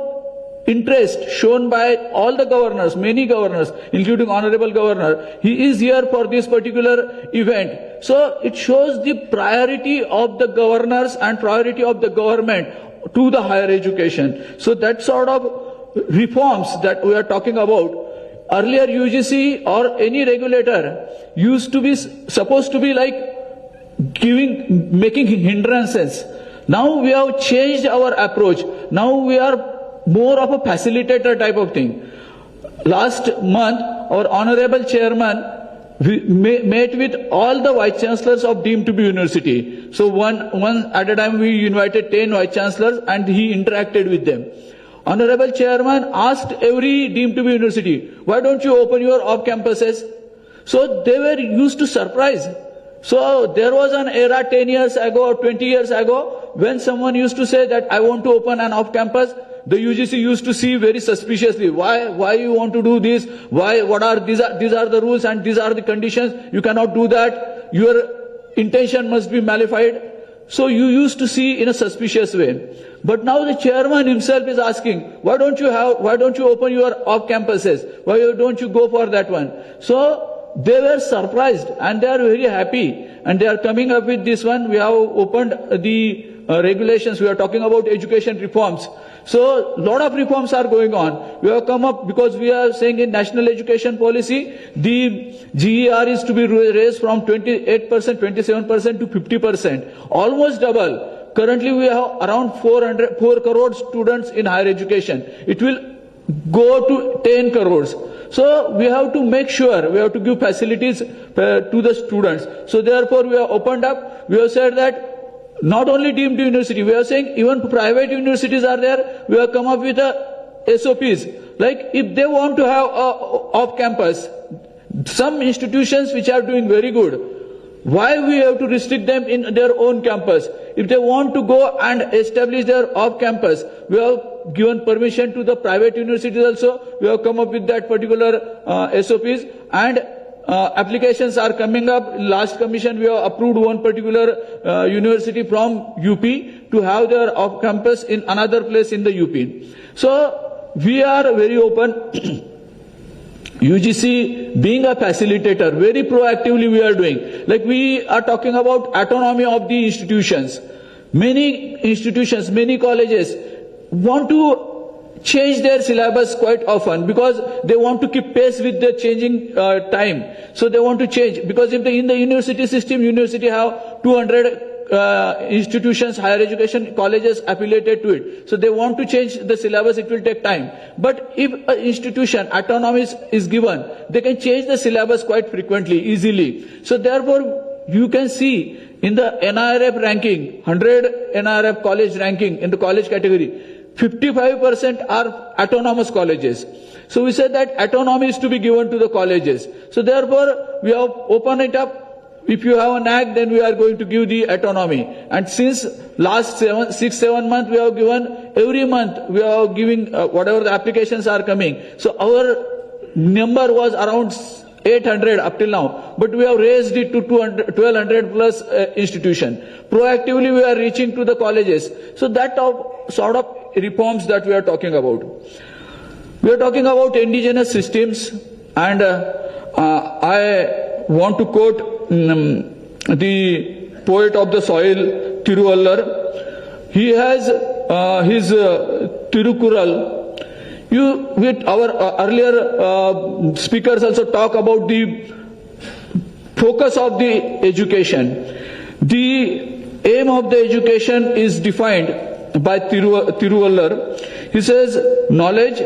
Speaker 6: interest shown by all the governors, many governors, including Honorable Governor, he is here for this particular event. So it shows the priority of the governors and priority of the government to the higher education. So that sort of reforms that we are talking about, earlier UGC or any regulator used to be supposed to be like making hindrances. Now we have changed our approach. Now we are more of a facilitator type of thing. Last month, our honorable chairman met with all the vice chancellors of deemed to be university. So one at a time we invited 10 vice chancellors and he interacted with them. Honorable chairman asked every deemed to be university, why don't you open your off campuses? So they were used to surprise. So there was an era 10 years ago or 20 years ago when someone used to say that I want to open an off campus. The UGC used to see very suspiciously, why you want to do this? These are the rules and these are the conditions. You cannot do that. Your intention must be mollified. So you used to see in a suspicious way. But now the chairman himself is asking, why don't you open your off campuses? Why don't you go for that one? So they were surprised and they are very happy and they are coming up with this one. We have opened the regulations. We are talking about education reforms. So lot of reforms are going on. We have come up because we are saying in national education policy, the GER is to be raised from 28%, 27% to 50%. Almost double. Currently we have around 4 crore students in higher education. It will go to 10 crores. So we have to make sure, we have to give facilities to the students. So therefore we have opened up, we have said that not only deemed university, we are saying even private universities are there. We have come up with SOPs. Like if they want to have off campus, some institutions which are doing very good, why we have to restrict them in their own campus? If they want to go and establish their off campus, we have given permission to the private universities also. We have come up with that particular SOPs, and applications are coming up. Last commission we have approved one particular university from UP to have their off campus in another place in the UP. So we are very open. UGC being a facilitator, very proactively we are doing. Like we are talking about autonomy of the institutions. Many institutions, many colleges want to change their syllabus quite often because they want to keep pace with the changing time. So they want to change because if in the university system, university have 200 institutions, higher education colleges affiliated to it. So they want to change the syllabus, it will take time. But if an institution autonomy is given, they can change the syllabus quite frequently, easily. So therefore, you can see in the NIRF ranking, 100 NIRF college ranking in the college category, 55% are autonomous colleges. So we said that autonomy is to be given to the colleges. So therefore, we have opened it up. If you have a NAC, then we are going to give the autonomy. And since last 6-7 months, we have given, every month we are giving whatever the applications are coming. So our number was around 800 up till now, but we have raised it to 1200 plus institution. Proactively we are reaching to the colleges. So that sort of reforms that we are talking about. We are talking about indigenous systems, and I want to quote the poet of the soil, Tiruvallar. He has his Tirukural. With our earlier speakers also talk about the focus of the education. The aim of the education is defined by Tiruvallar. He says knowledge,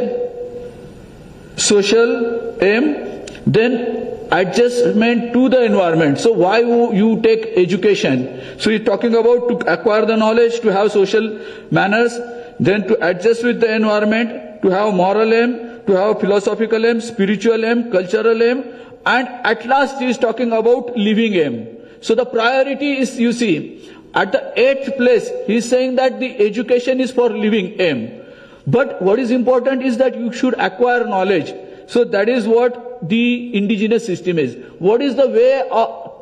Speaker 6: social aim, then adjustment to the environment. So why you take education? So he's talking about to acquire the knowledge, to have social manners, then to adjust with the environment, to have moral aim, to have philosophical aim, spiritual aim, cultural aim, and at last he is talking about living aim. So the priority is, you see, at the 8th place, he is saying that the education is for living aim. But what is important is that you should acquire knowledge. So that is what the indigenous system is. What is the way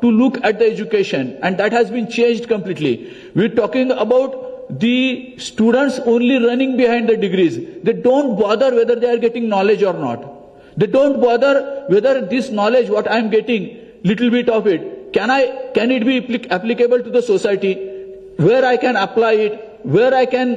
Speaker 6: to look at the education? And that has been changed completely. We're talking about the students only running behind the degrees. They don't bother whether they are getting knowledge or not. They don't bother whether this knowledge, what I am getting, little bit of it, can it be applicable to the society, where I can apply it, where I can,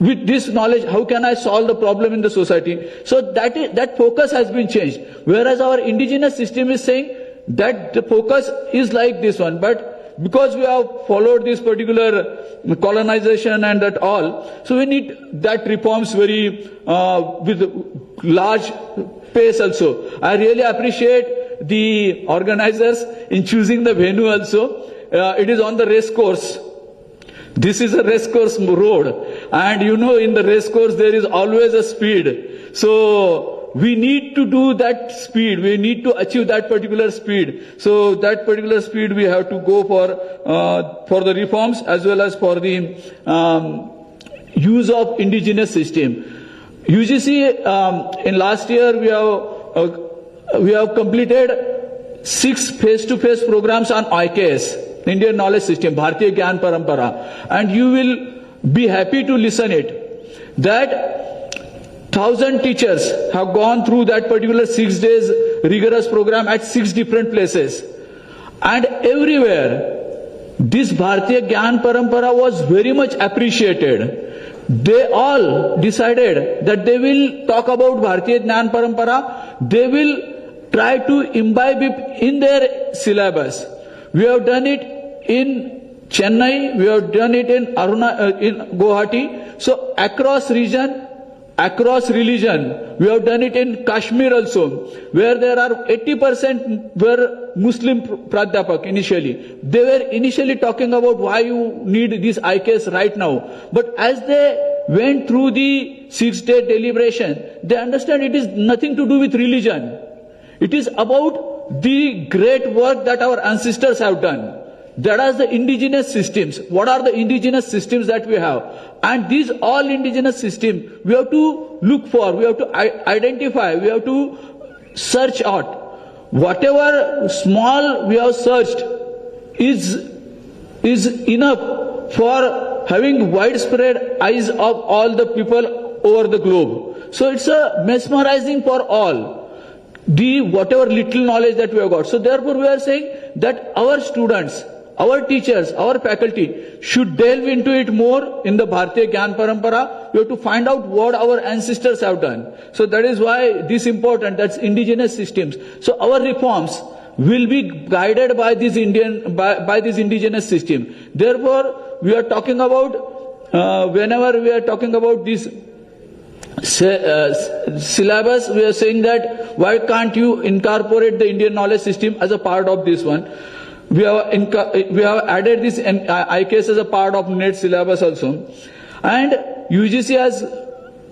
Speaker 6: with this knowledge, how can I solve the problem in the society? So that focus has been changed. Whereas our indigenous system is saying that the focus is like this one, but because we have followed this particular colonization and that all, so we need that reforms very with large pace also. I really appreciate the organizers in choosing the venue also. It is on the race course. This is a race course road, and you know, in the race course there is always a speed. So we need to do that speed. We need to achieve that particular speed. So that particular speed we have to go for the reforms as well as for the use of indigenous system. UGC in last year we have completed 6 face-to-face programs on IKS, Indian Knowledge System, Bharatiya Gyan Parampara, and you will be happy to listen it that 1,000 teachers have gone through that particular 6 days rigorous program at 6 different places. And everywhere, this Bharatiya Gyan Parampara was very much appreciated. They all decided that they will talk about Bharatiya Gyan Parampara. They will try to imbibe it in their syllabus. We have done it in Chennai, we have done it in Guwahati. So across region, across religion, we have done it in Kashmir also, where there are 80% were Muslim Pradhyapak initially. They were initially talking about why you need this IKS right now. But as they went through the 6-day deliberation, they understand it is nothing to do with religion. It is about the great work that our ancestors have done. That are the indigenous systems. What are the indigenous systems that we have? And these all indigenous systems, we have to look for, we have to identify, we have to search out. Whatever small we have searched is enough for having widespread eyes of all the people over the globe. So it's a mesmerizing for all. Whatever little knowledge that we have got. So therefore we are saying that our students, our teachers, our faculty should delve into it more in the Bharatiya Gyan Parampara. We have to find out what our ancestors have done. So that is why this important, that's indigenous systems. So our reforms will be guided by this by this indigenous system. Therefore, we are talking about, whenever we are talking about this syllabus, we are saying that why can't you incorporate the Indian knowledge system as a part of this one? We have added this IKS as a part of NET syllabus also. And UGC has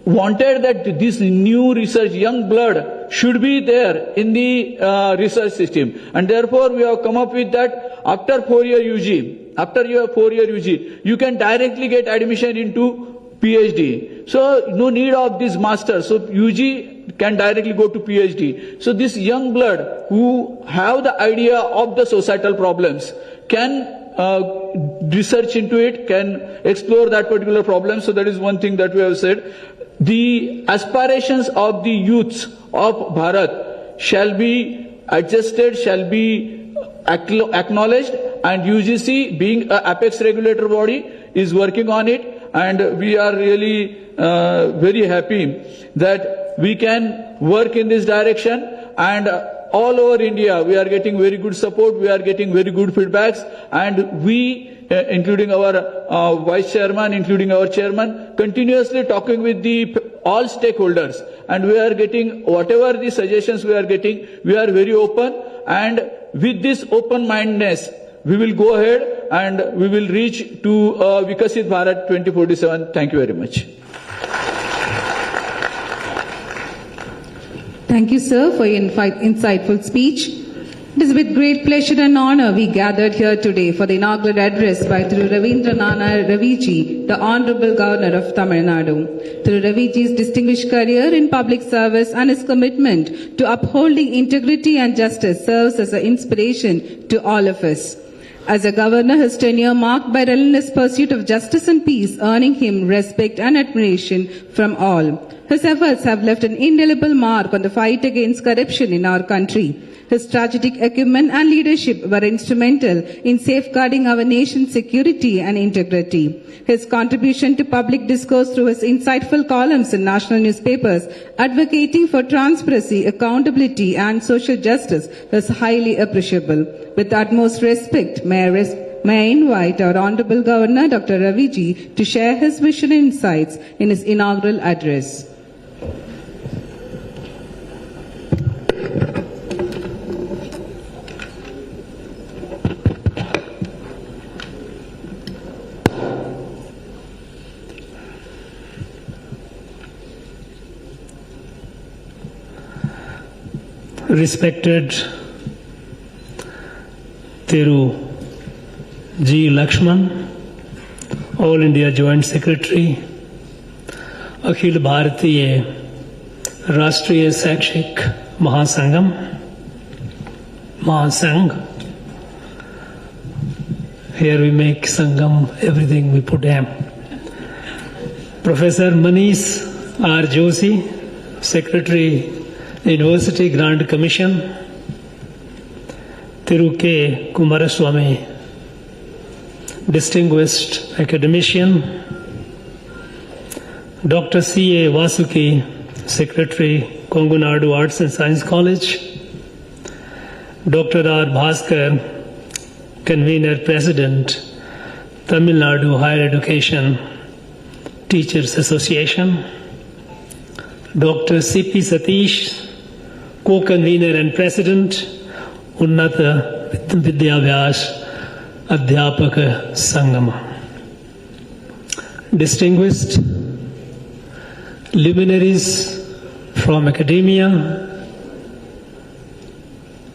Speaker 6: wanted that this new research, young blood, should be there in the research system. And therefore we have come up with that after 4-year UG, after your 4-year UG, you can directly get admission into PhD. So no need of this master. So UG can directly go to PhD. So this young blood who have the idea of the societal problems can research into it, can explore that particular problem. So that is one thing that we have said. The aspirations of the youths of Bharat shall be adjusted, shall be acknowledged, and UGC, being an apex regulator body, is working on it, and we are really very happy that we can work in this direction, and all over India we are getting very good support, we are getting very good feedbacks, and we, including our vice chairman, including our chairman, continuously talking with all stakeholders, and we are getting whatever the suggestions we are getting, we are very open, and with this open-mindedness we will go ahead and we will reach to Vikasit Bharat 2047. Thank you very much.
Speaker 1: Thank you, sir, for your insightful speech. It is with great pleasure and honor we gathered here today for the inaugural address by Thiru Ravindranana Raviji, the Honorable Governor of Tamil Nadu. Thiru Raviji's distinguished career in public service and his commitment to upholding integrity and justice serves as an inspiration to all of us. As a governor, his tenure marked by relentless pursuit of justice and peace, earning him respect and admiration from all. His efforts have left an indelible mark on the fight against corruption in our country. His strategic acumen and leadership were instrumental in safeguarding our nation's security and integrity. His contribution to public discourse through his insightful columns in national newspapers advocating for transparency, accountability and social justice is highly appreciable. With utmost respect, may I invite our Honorable Governor, Dr. Raviji, to share his vision and insights in his inaugural address.
Speaker 7: Respected Thiru G. Lakshman, All India Joint Secretary, Akhil Bharatiya Rashtriya Shakshik Mahasangh, here we make Sangam, everything we put M. Professor Manish R. Joshi, Secretary, University Grant Commission, Thiru K. Kumaraswami, Distinguished Academician, Dr. C. A. Vasuki, Secretary, Kongu Nadu Arts and Science College, Dr. R. Bhaskar, Convener, President, Tamil Nadu Higher Education Teachers Association, Dr. C. P. Satish, Co-Convener and President, Unnata Vidyavyas Adhyapaka Sangama. Distinguished luminaries from academia,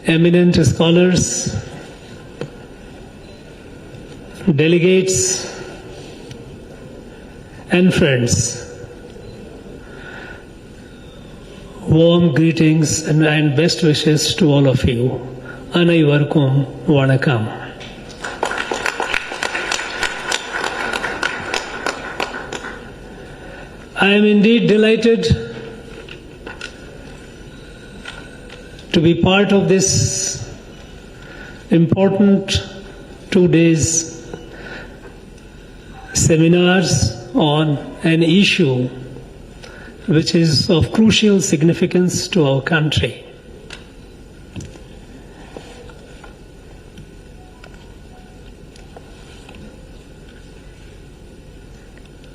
Speaker 7: eminent scholars, delegates, and friends, warm greetings and best wishes to all of you. Anaivarkum Vanakkam. I am indeed delighted to be part of this important 2 days seminars on an issue which is of crucial significance to our country.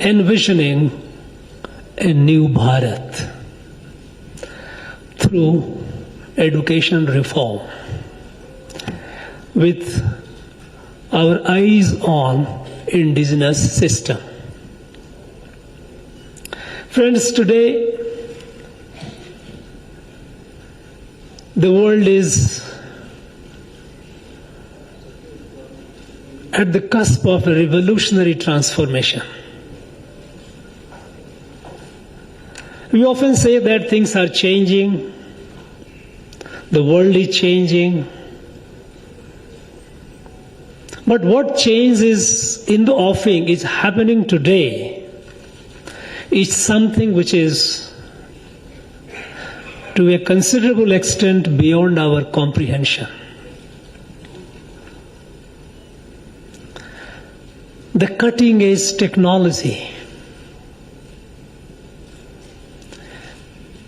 Speaker 7: Envisioning a new Bharat through education reform with our eyes on indigenous system. Friends, today the world is at the cusp of a revolutionary transformation. We often say that things are changing, the world is changing, but what change is in the offing is happening today is something which is to a considerable extent beyond our comprehension. the cutting edge technology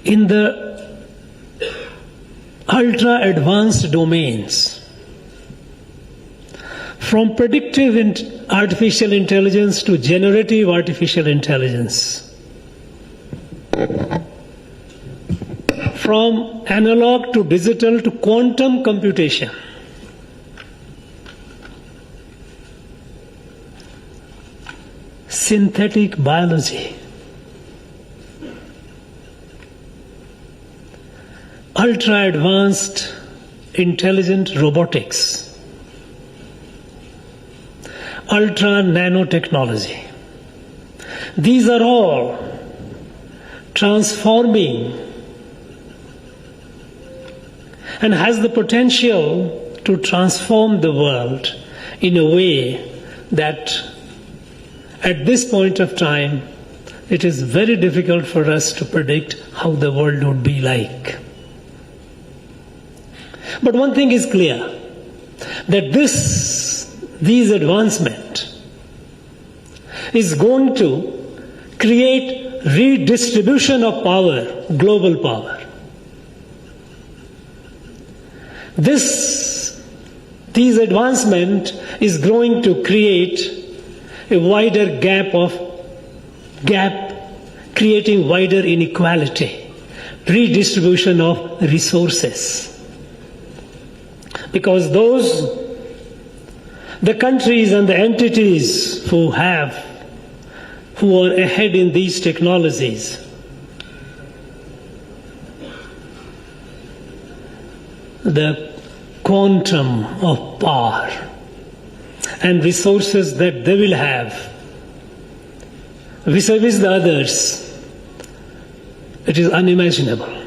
Speaker 7: in the ultra advanced domains, from predictive artificial intelligence to generative artificial intelligence, from analog to digital to quantum computation, synthetic biology, ultra advanced intelligent robotics, ultra nanotechnology. These are all transforming and has the potential to transform the world in a way that at this point of time it is very difficult for us to predict how the world would be like. But one thing is clear, that these advancements is going to create redistribution of power, global power. These advancement is going to create a wider gap, creating wider inequality, redistribution of resources. Because the countries and the entities who are ahead in these technologies, the quantum of power and resources that they will have vis-a-vis the others, it is unimaginable.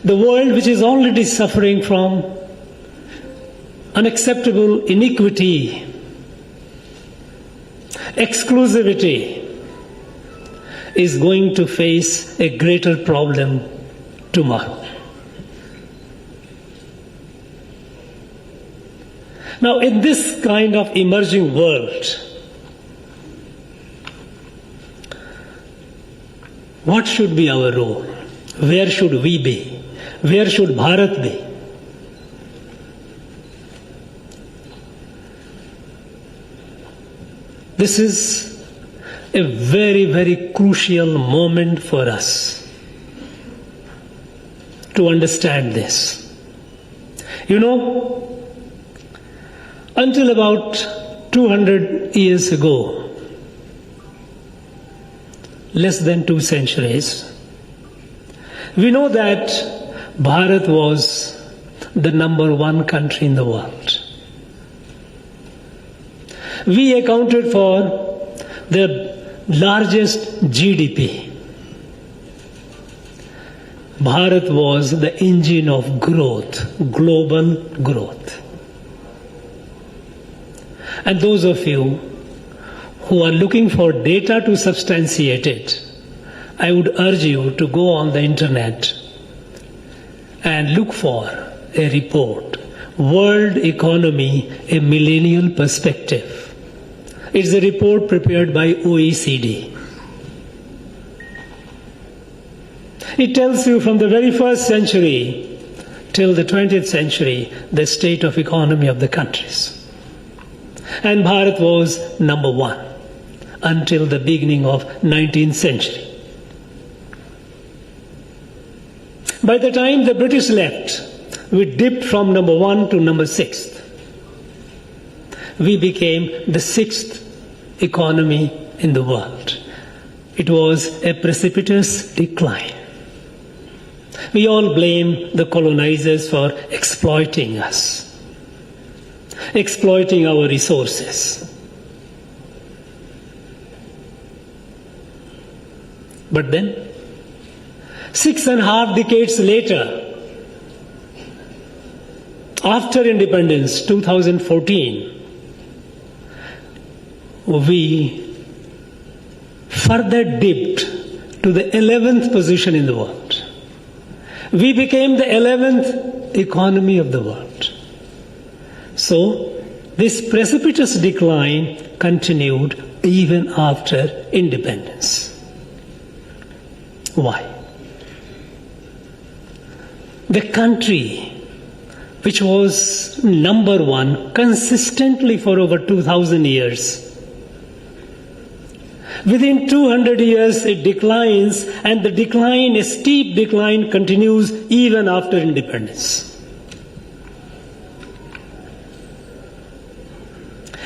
Speaker 7: The world, which is already suffering from unacceptable iniquity, exclusivity, is going to face a greater problem tomorrow. Now, in this kind of emerging world, what should be our role? Where should we be? Where should Bharat be? This is a very, very crucial moment for us to understand this. You know, until about 200 years ago, less than 2 centuries, we know that Bharat was the number 1 country in the world. We accounted for the largest GDP. Bharat was the engine of growth, global growth. And those of you who are looking for data to substantiate it, I would urge you to go on the internet and look for a report, World Economy, a Millennial Perspective. It's a report prepared by OECD. It tells you from the very first century till the 20th century the state of economy of the countries. And Bharat was number 1 until the beginning of 19th century. By the time the British left, we dipped from number 1 to number 6th. We became the 6th economy in the world. It was a precipitous decline. We all blame the colonizers for exploiting us, exploiting our resources. But then, 6.5 decades later, after independence, 2014, we further dipped to the 11th position in the world. We became the 11th economy of the world. So, this precipitous decline continued even after independence. Why? The country which was number one consistently for over 2000 years, within 200 years it declines, and the decline, a steep decline, continues even after independence.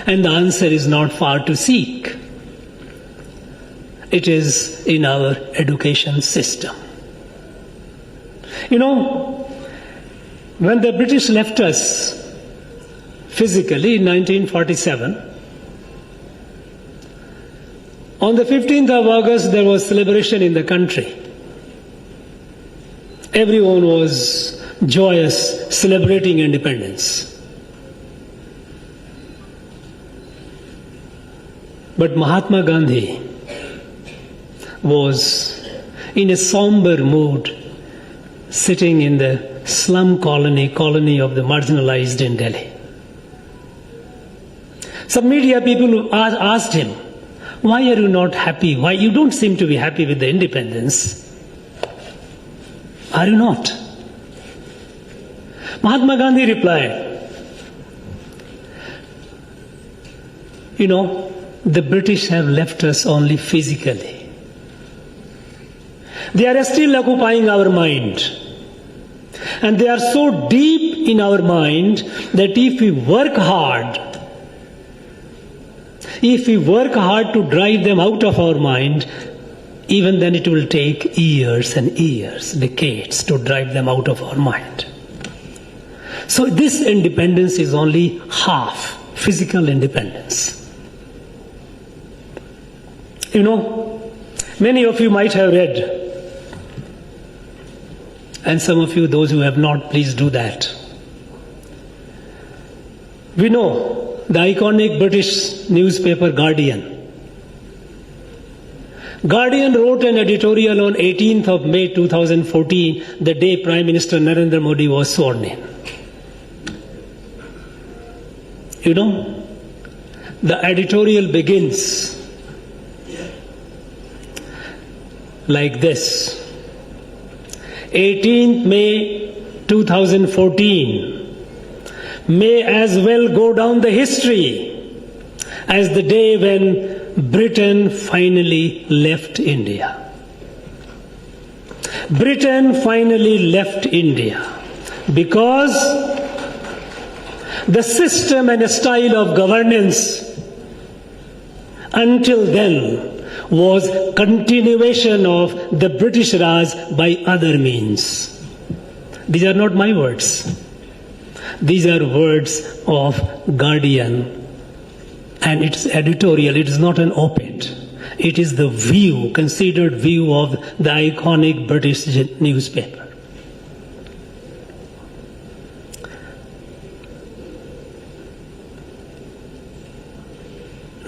Speaker 7: And the answer is not far to seek. It is in our education system. You know, when the British left us physically in 1947, on the 15th of August there was celebration in the country. Everyone was joyous, celebrating independence. But Mahatma Gandhi was in a somber mood, sitting in the slum colony of the marginalized in Delhi. Some media people asked him, why are you not happy? Why you don't seem to be happy with the independence? Are you not? Mahatma Gandhi replied, you know, the British have left us only physically. They are still occupying our mind. And they are so deep in our mind that if we work hard to drive them out of our mind, even then it will take years and years, decades to drive them out of our mind. So this independence is only half physical independence. You know, many of you might have read, and some of you, those who have not, please do that. We know the iconic British newspaper Guardian. Guardian wrote an editorial on 18th of May 2014, the day Prime Minister Narendra Modi was sworn in. You know, the editorial begins like this. 18th May 2014 may as well go down the history as the day when Britain finally left India. Britain finally left India because the system and style of governance until then was continuation of the British Raj by other means. These are not my words. These are words of Guardian, and it's editorial. It is not an op-ed. It is the view, considered view of the iconic British newspaper.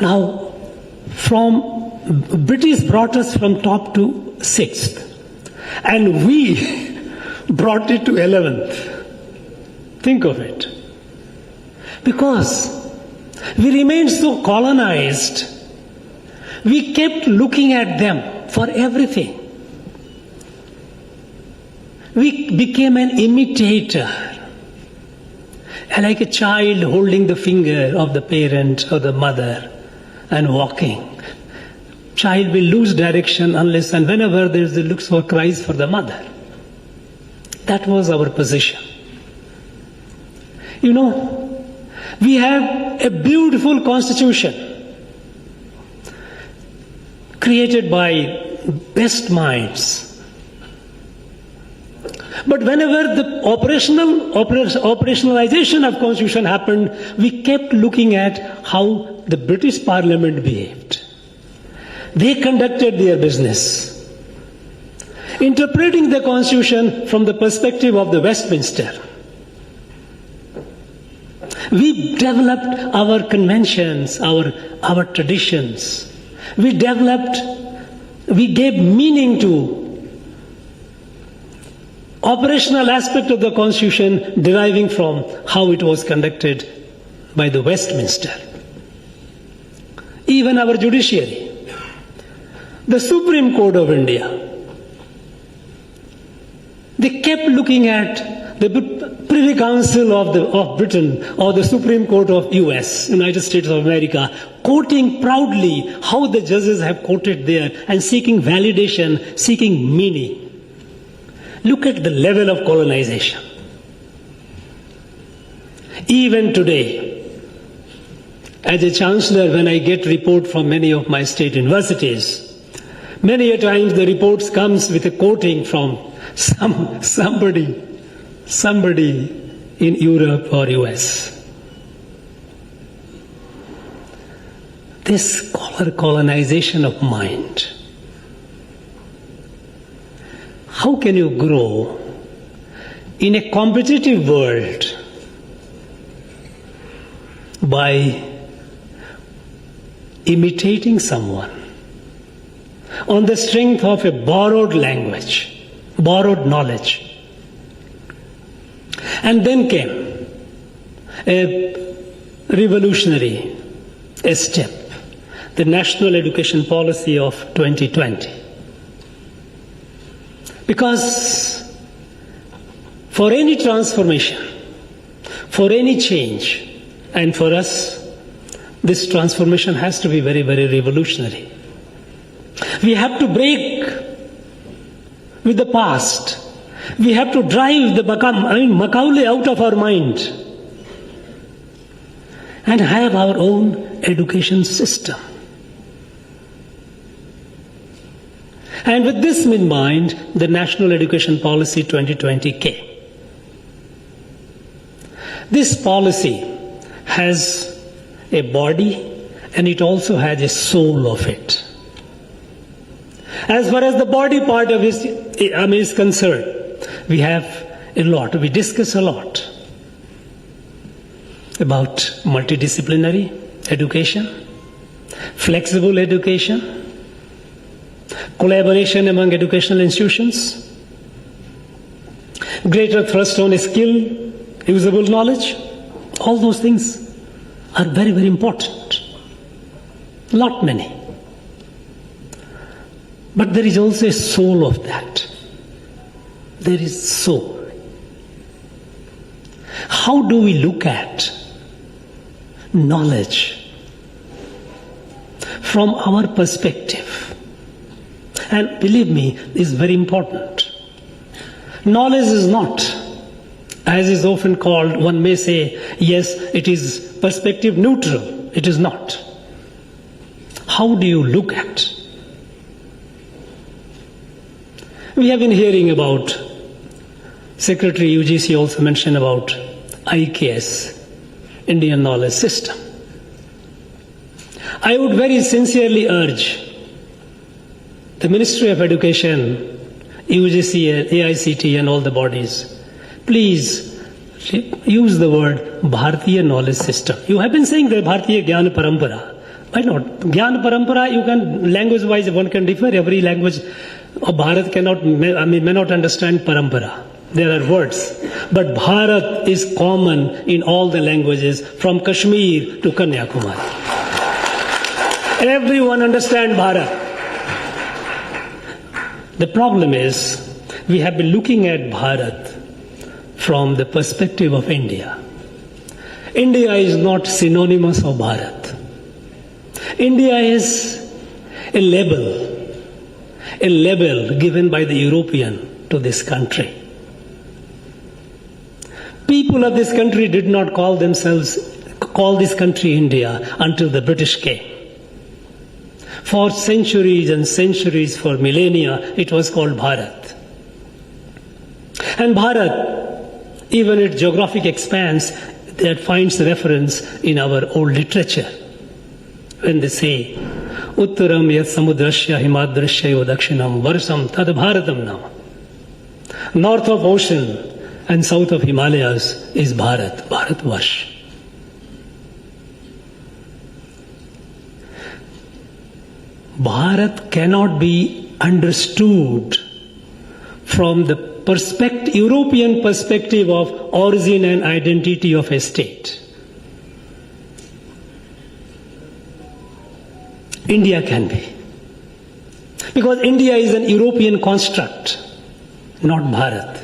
Speaker 7: Now, from British brought us from top to 6th, and we brought it to 11th. Think of it. Because we remained so colonized, we kept looking at them for everything. We became an imitator, like a child holding the finger of the parent or the mother and walking. Child will lose direction unless and whenever there is a looks or cries for the mother. That was our position. You know, we have a beautiful constitution created by best minds. But whenever the operationalization of constitution happened, we kept looking at how the British Parliament behaved. They conducted their business, interpreting the Constitution from the perspective of the Westminster. We developed our conventions, our traditions. We gave meaning to operational aspect of the Constitution deriving from how it was conducted by the Westminster, even our judiciary, the Supreme Court of India. They kept looking at the Privy Council of Britain or the Supreme Court of US, United States of America, quoting proudly how the judges have quoted there and seeking validation, seeking meaning. Look at the level of colonization. Even today, as a chancellor, when I get report from many of my state universities, many a times the reports comes with a quoting from somebody in Europe or US. This colonization of mind. How can you grow in a competitive world by imitating someone on the strength of a borrowed language, borrowed knowledge? And then came a revolutionary step, the National Education Policy of 2020. Because for any transformation, for any change, and for us, this transformation has to be very, very revolutionary. We have to break with the past. We have to drive the Macaulay out of our mind and have our own education system. And with this in mind, the National Education Policy 2020 came. This policy has a body and it also has a soul of it. As far as the body part of it is concerned, we have a lot, we discuss a lot about multidisciplinary education, flexible education, collaboration among educational institutions, greater thrust on skill, usable knowledge. All those things are very, very important. Not many. But there is also a soul of that. There is soul. How do we look at knowledge from our perspective? And believe me, this is very important. Knowledge is not, as is often called, one may say, yes, it is perspective neutral. It is not. How do you look at? We have been hearing about, Secretary UGC also mentioned about IKS, Indian Knowledge System. I would very sincerely urge the Ministry of Education, UGC, AICT and all the bodies, please use the word Bharatiya Knowledge System. You have been saying the Bharatiya Gyan Parampara. Why not? Gyan Parampara, you can, language-wise, one can differ. Every language of Bharat may not understand Parampara. There are words. But Bharat is common in all the languages from Kashmir to Kanyakumari. Everyone understands Bharat. The problem is, we have been looking at Bharat from the perspective of India. India is not synonymous of Bharat. India is a label given by the European to this country. People of this country did not call this country India until the British came. For centuries and centuries, for millennia, it was called Bharat. And Bharat, even its geographic expanse, that finds reference in our old literature. When they say, Uttaram yat samudrasya himadrasya eva dakshinam varsam tad bharatam nama. North of ocean and south of Himalayas is Bharat, Bharatvarsh. Bharat cannot be understood from the European perspective of origin and identity of a state. India can be. Because India is an European construct, not Bharat.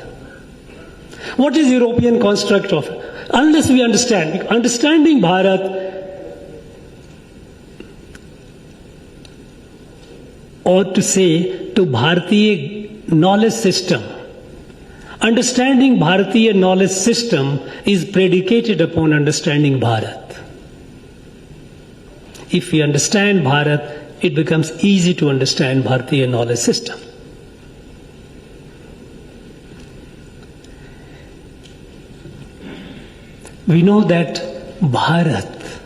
Speaker 7: What is European construct of? Unless we understand, understanding Bharat, or to say to Bharatiya knowledge system, understanding Bharatiya knowledge system is predicated upon understanding Bharat. If we understand Bharat, it becomes easy to understand Bharatiya knowledge system. We know that Bharat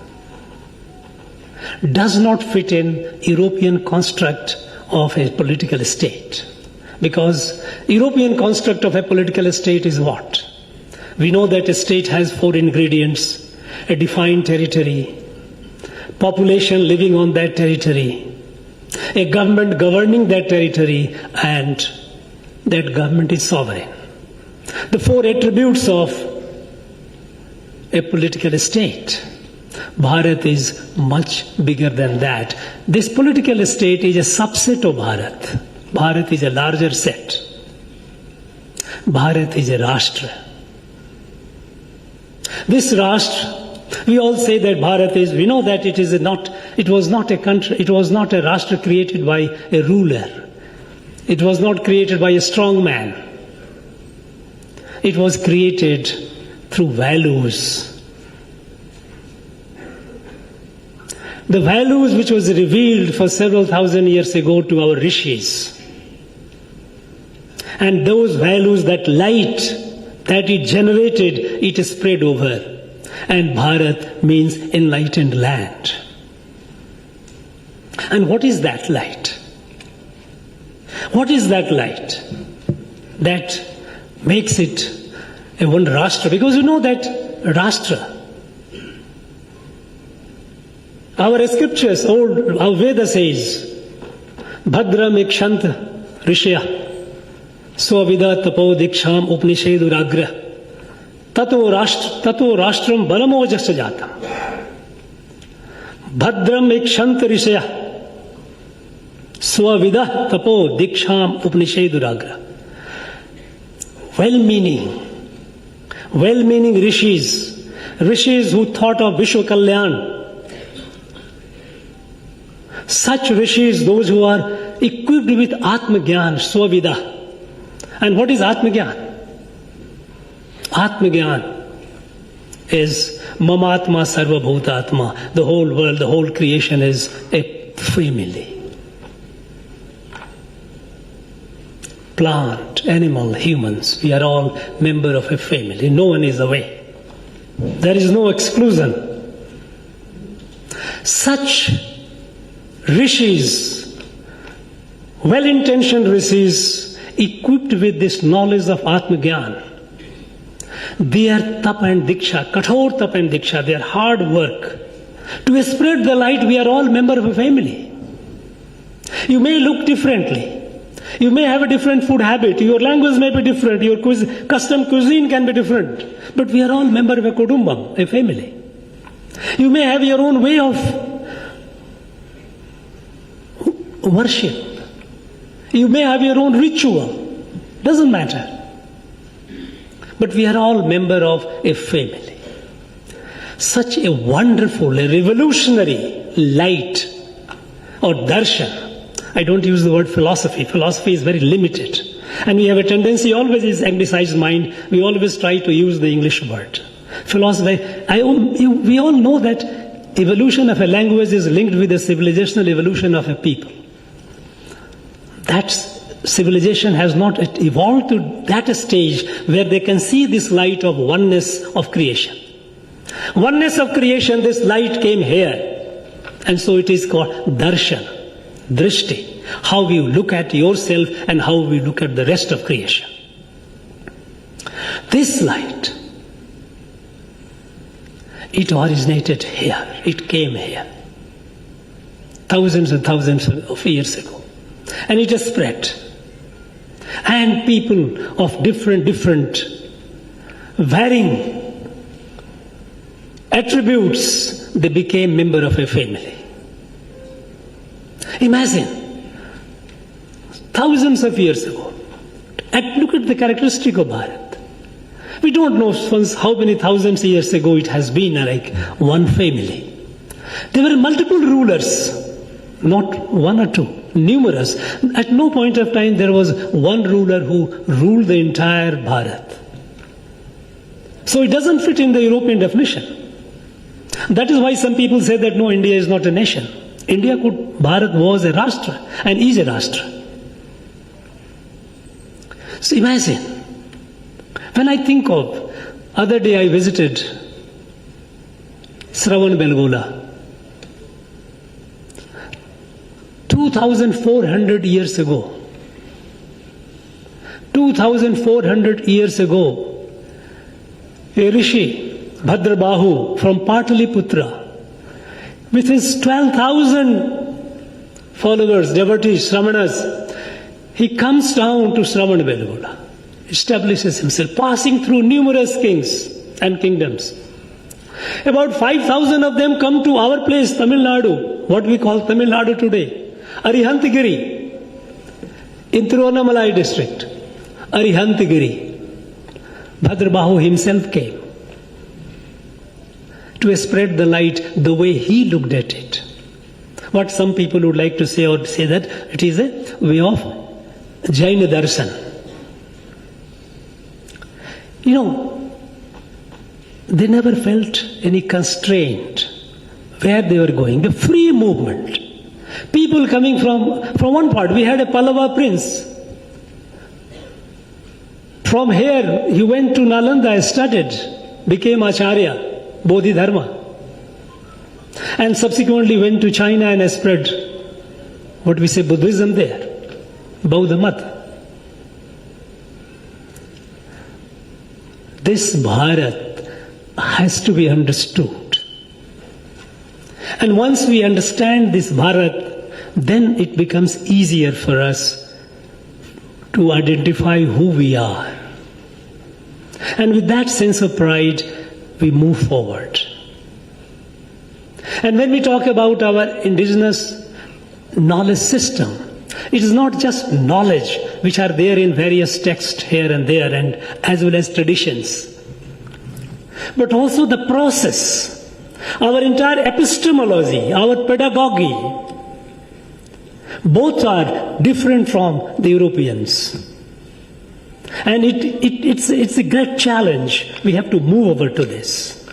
Speaker 7: does not fit in European construct of a political state. Because European construct of a political state is what? We know that a state has 4 ingredients: a defined territory, population living on that territory, a government governing that territory, and that government is sovereign. The 4 attributes of a political state. Bharat is much bigger than that. This political state is a subset of Bharat. Bharat is a larger set. Bharat is a Rashtra. This Rashtra, we all say that Bharat is, we know that it was not a country, it was not a Rashtra created by a ruler. It was not created by a strong man. It was created through values. The values which was revealed for several thousand years ago to our rishis. And those values, that light that it generated, it spread over. And Bharat means enlightened land. And what is that light? What is that light that makes it a one Rashtra? Because you know that Rashtra, our scriptures, our Veda says, Bhadram ikshant rishya swavida tapo diksham upanisheduragra tato rashtram balamojasya jatam. Bhadram ikshant rishya swavida tapo diksham upanisheduragra. Well-meaning rishis who thought of Vishwa Kalyan. Such rishis, those who are equipped with Atma Gyan, Swavida. And what is Atma Gyan? Atma Gyan is Mamatma Sarva Bhutatma. The whole world, the whole creation is a family. Plant, animal, humans, we are all member of a family. No one is away. There is no exclusion. Such rishis, well-intentioned rishis, equipped with this knowledge of Atma Gyan, their tap and diksha, kathor tap and diksha, their hard work, to spread the light, we are all members of a family. You may look differently. You may have a different food habit. Your language may be different. Your custom cuisine can be different. But we are all members of a kutumbam, a family. You may have your own way of worship. You may have your own ritual. Doesn't matter. But we are all members of a family. Such a wonderful, a revolutionary light or darshan. I don't use the word philosophy. Philosophy is very limited. And we have a tendency, always is anglicized mind, we always try to use the English word. Philosophy, we all know that evolution of a language is linked with the civilizational evolution of a people. That civilization has not evolved to that stage where they can see this light of oneness of creation. Oneness of creation, this light came here. And so it is called darshan. Drishti, how you look at yourself and how we look at the rest of creation. This light, it originated here, it came here, thousands and thousands of years ago, and it has spread. And people of different, varying attributes, they became member of a family. Imagine, thousands of years ago, and look at the characteristic of Bharat. We don't know how many thousands of years ago it has been like one family. There were multiple rulers, not one or two, numerous. At no point of time there was one ruler who ruled the entire Bharat. So it doesn't fit in the European definition. That is why some people say that no, India is not a nation. Bharat was a Rashtra and is a Rashtra. So imagine, when I think of, other day I visited Shravanbelgola. 2,400 years ago, 2,400 years ago, a rishi, Bhadrabahu from Pataliputra, with his 12,000 followers, devotees, Shramanas, he comes down to Shravanbelgola, establishes himself, passing through numerous kings and kingdoms. About 5,000 of them come to our place, Tamil Nadu, what we call Tamil Nadu today. Arihantagiri, in Dinamalar district, Arihantagiri. Bhadrabahu himself came to spread the light the way he looked at it. What some people would like to say, or say that it is a way of Jaina Darshan. You know, they never felt any constraint where they were going. The free movement. People coming from one part. We had a Pallava prince. From here, he went to Nalanda, studied, became Acharya, Bodhidharma. And subsequently went to China and spread what we say Buddhism there, Bauddha Mat. This Bharat has to be understood. And once we understand this Bharat, then it becomes easier for us to identify who we are. And with that sense of pride, we move forward. And when we talk about our indigenous knowledge system, it is not just knowledge which are there in various texts here and there, and as well as traditions, but also the process, our entire epistemology, our pedagogy. Both are different from the Europeans. And it's a great challenge. We have to move over to this.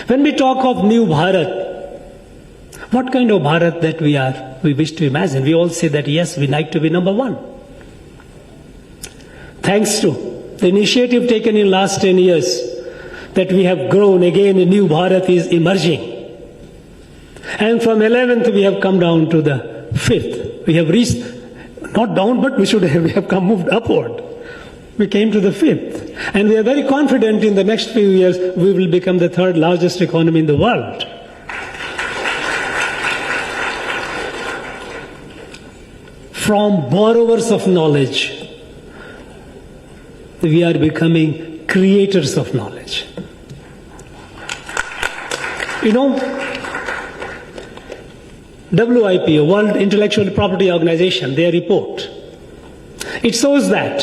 Speaker 7: When we talk of new Bharat, what kind of Bharat that we wish to imagine? We all say that yes, we like to be number one. Thanks to the initiative taken in last 10 years, that we have grown again, a new Bharat is emerging. And from 11th we have come down to the 5th. We have reached, not down, but we have moved upward. We came to the 5th. And we are very confident in the next few years we will become the 3rd largest economy in the world. From borrowers of knowledge, we are becoming creators of knowledge. You know, WIP, World Intellectual Property Organization, their report, it shows that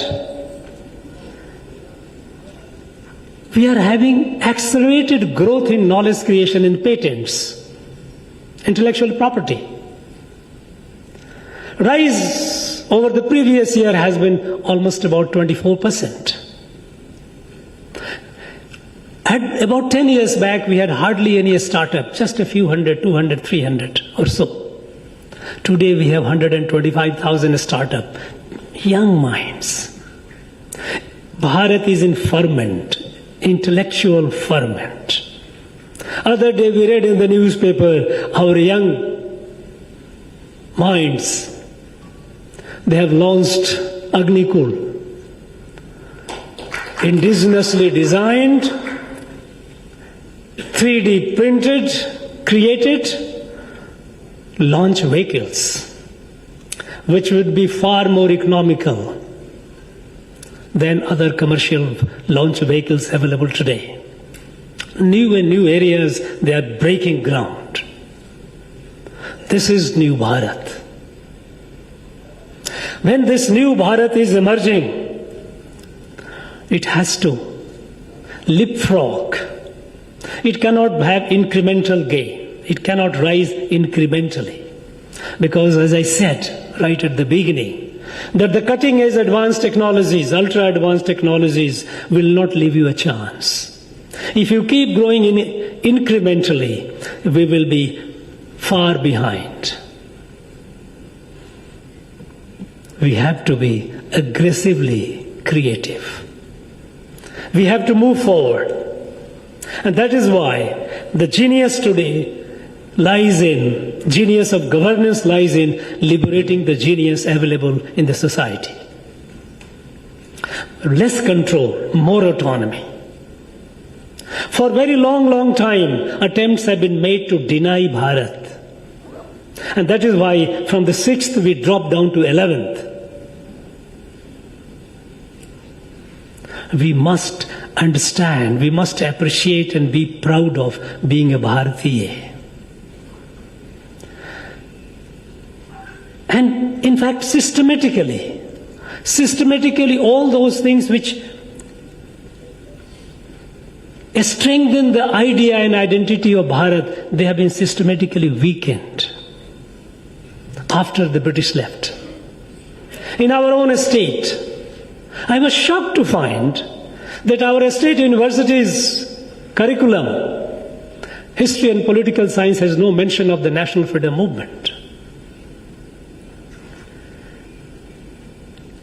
Speaker 7: we are having accelerated growth in knowledge creation in patents, intellectual property. Rise over the previous year has been almost about 24%. About 10 years back, we had hardly any startup, just a few hundred, 200, 300 or so. Today we have 125,000 startup, young minds. Bharat is in ferment, intellectual ferment. Other day we read in the newspaper, our young minds, they have launched Agnikul, indigenously designed, 3D printed, created, launch vehicles, which would be far more economical than other commercial launch vehicles available today. New and new areas, they are breaking ground. This is New Bharat. When this New Bharat is emerging, it has to leapfrog. It cannot have incremental gain. It cannot rise incrementally. Because as I said right at the beginning, that the cutting edge advanced technologies, ultra advanced technologies will not leave you a chance. If you keep growing incrementally, we will be far behind. We have to be aggressively creative. We have to move forward. And that is why the genius today genius of governance lies in liberating the genius available in the society. Less control, more autonomy. For a very long time, attempts have been made to deny Bharat. And that is why from the 6th we dropped down to 11th. We must understand, we must appreciate and be proud of being a Bharatiya. And in fact, systematically, all those things which strengthen the idea and identity of Bharat, they have been systematically weakened after the British left. In our own state, I was shocked to find that our state university's curriculum, history and political science, has no mention of the national freedom movement.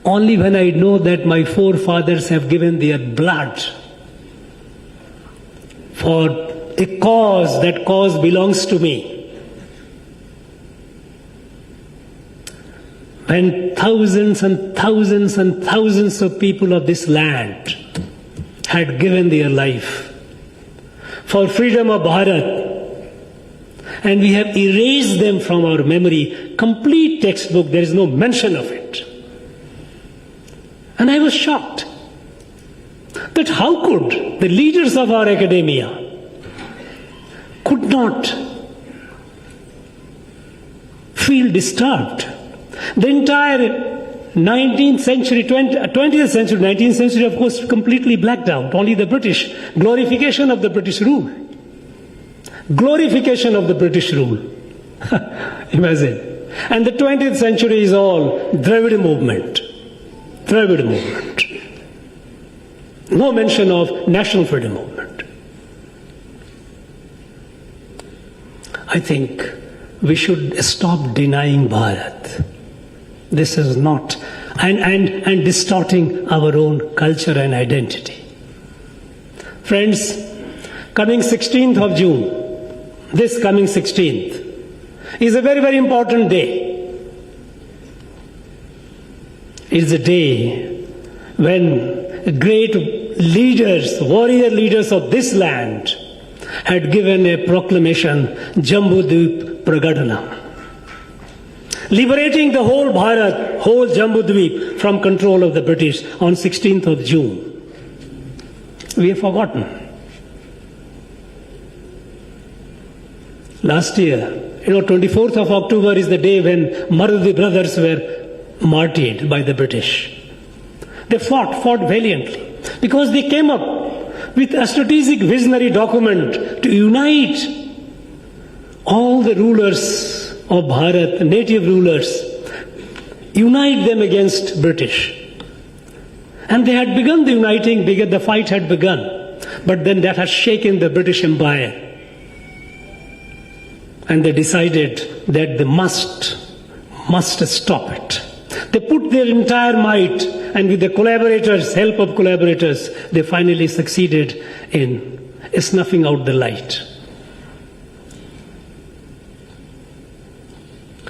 Speaker 7: Only when I know that my forefathers have given their blood for a cause, that cause belongs to me. When thousands and thousands and thousands of people of this land had given their life for freedom of Bharat, and we have erased them from our memory, complete textbook, there is no mention of it. And I was shocked that how could the leaders of our academia could not feel disturbed. The entire 19th century, 20th century, 19th century, of course, completely blacked out. Only the British, glorification of the British rule. Glorification of the British rule. Imagine. And the 20th century is all Dravid movement. Dravid movement. No mention of national freedom movement. I think we should stop denying Bharat. This is not, and distorting our own culture and identity. Friends, coming 16th of June, this coming 16th, is a very, very important day. It's a day when great leaders, warrior leaders of this land had given a proclamation, Jambudvip Pragadhanam, liberating the whole Bharat, whole Jambudvip from control of the British on 16th of June. We have forgotten. Last year, 24th of October is the day when Marudi brothers were martyred by the British. They fought valiantly because they came up with a strategic visionary document to unite all the rulers of Bharat, native rulers, unite them against British. And they had begun the uniting, the fight had begun, but then that had shaken the British Empire. And they decided that they must stop it. They put their entire might, and with the help of collaborators, they finally succeeded in snuffing out the light.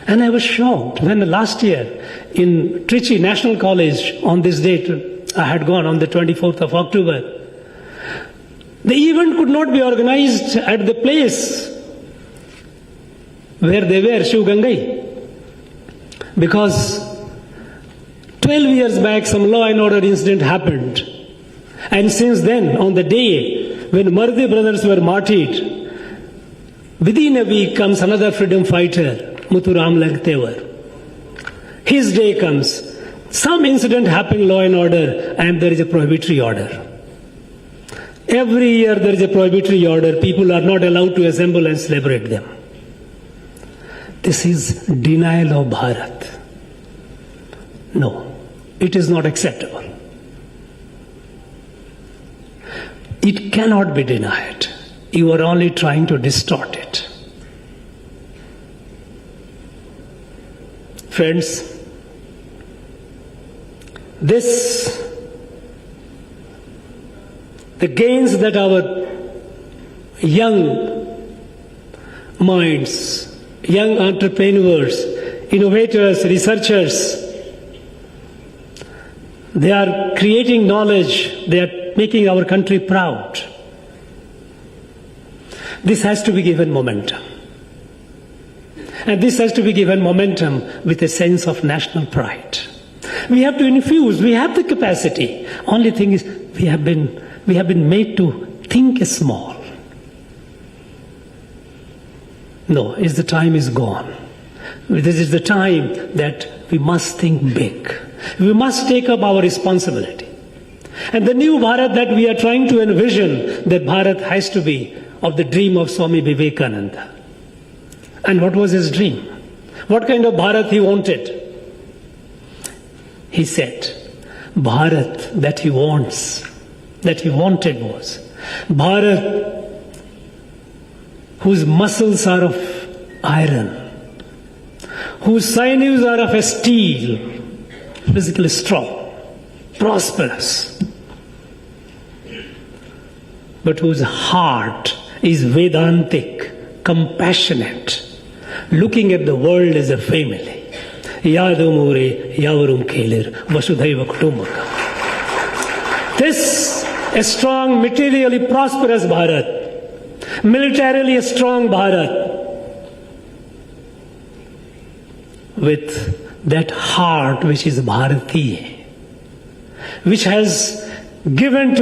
Speaker 7: And I was shocked when last year in Trichy National College, on this date, I had gone on the 24th of October. The event could not be organized at the place where they were, Shivgangai, because 12 years back some law and order incident happened. And since then, on the day when Marudi brothers were martyred, within a week comes another freedom fighter, Muthuram Tevar. His day comes. Some incident happened, law and order, and there is a prohibitory order. Every year there is a prohibitory order. People are not allowed to assemble and celebrate them. This is denial of Bharat. No, it is not acceptable. It cannot be denied. You are only trying to distort it. Friends, the gains that our young minds, young entrepreneurs, innovators, researchers, they are creating knowledge, they are making our country proud. This has to be given momentum. And this has to be given momentum with a sense of national pride. We have to infuse, we have the capacity. Only thing is, we have been made to think small. No, the time is gone. This is the time that we must think big. We must take up our responsibility. And the new Bharat that we are trying to envision, that Bharat has to be of the dream of Swami Vivekananda. And what was his dream? What kind of Bharat he wanted? He said, Bharat that he wants, that he wanted was Bharat whose muscles are of iron, whose sinews are of a steel, physically strong, prosperous, but whose heart is Vedantic, compassionate, looking at the world as a family. Yadamure Yavarum Kelir Vasudhaiva Kutumbakam. This a strong, materially prosperous Bharat, militarily a strong Bharat, with that heart which is Bharatiya, which has been given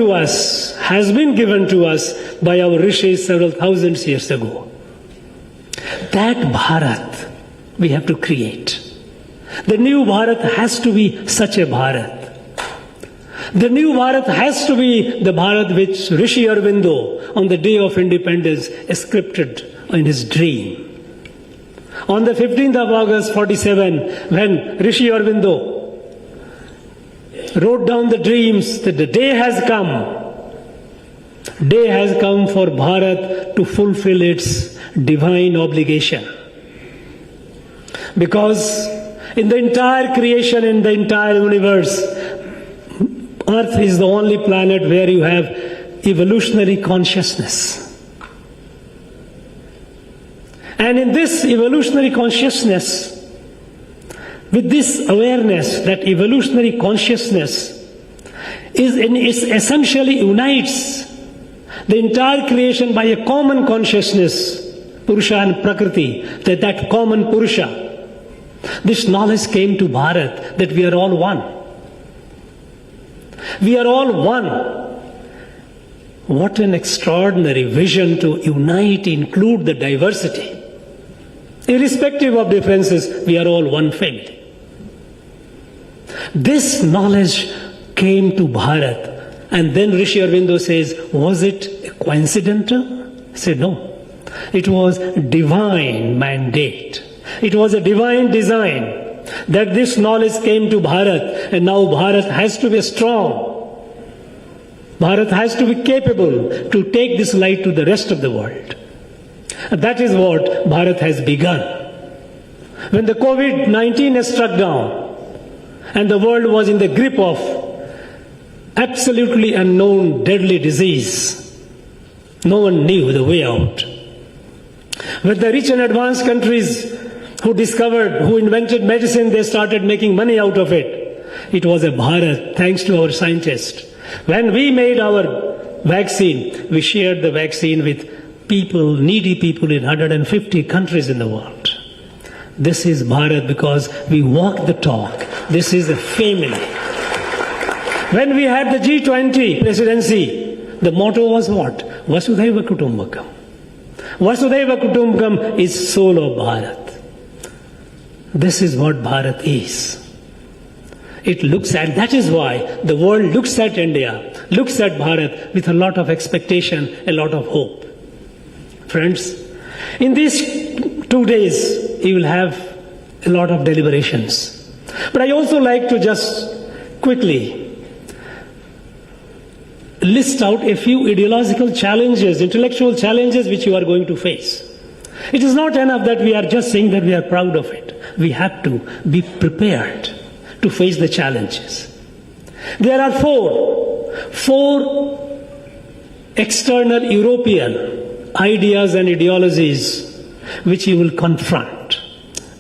Speaker 7: to us by our rishis several thousands years ago. That Bharat we have to create. The new Bharat has to be such a Bharat. The new Bharat has to be the Bharat which Rishi Aurobindo on the day of independence scripted in his dream. On the 15th of August 47, when Rishi Aurobindo wrote down the dreams that the day has come for Bharat to fulfill its divine obligation. Because in the entire creation, in the entire universe, Earth is the only planet where you have evolutionary consciousness. And in this evolutionary consciousness, with this awareness that evolutionary consciousness is essentially unites the entire creation by a common consciousness, Purusha and Prakriti, that common Purusha. This knowledge came to Bharat that we are all one. We are all one. What an extraordinary vision to unite, include the diversity. Irrespective of differences, we are all one family. This knowledge came to Bharat, and then Rishi Aurobindo says, was it coincidental? I said, no. It was divine mandate. It was a divine design that this knowledge came to Bharat, and now Bharat has to be strong. Bharat has to be capable to take this light to the rest of the world. And that is what Bharat has begun. When the COVID-19 has struck down and the world was in the grip of absolutely unknown deadly disease, no one knew the way out. When the rich and advanced countries who invented medicine, they started making money out of it. It was a Bharat, thanks to our scientists. When we made our vaccine, we shared the vaccine with people, needy people in 150 countries in the world. This is Bharat because we walk the talk. This is a family. When we had the G20 presidency, the motto was what? Vasudhaiva Kutumbakam. Vasudhaiva Kutumbakam is soul of Bharat. This is what Bharat is. It looks at, that is why the world looks at India, looks at Bharat with a lot of expectation, a lot of hope. Friends, in these 2 days, you will have a lot of deliberations. But I also like to just quickly list out a few ideological challenges, intellectual challenges which you are going to face. It is not enough that we are just saying that we are proud of it. We have to be prepared to face the challenges. There are four external European ideas and ideologies which you will confront,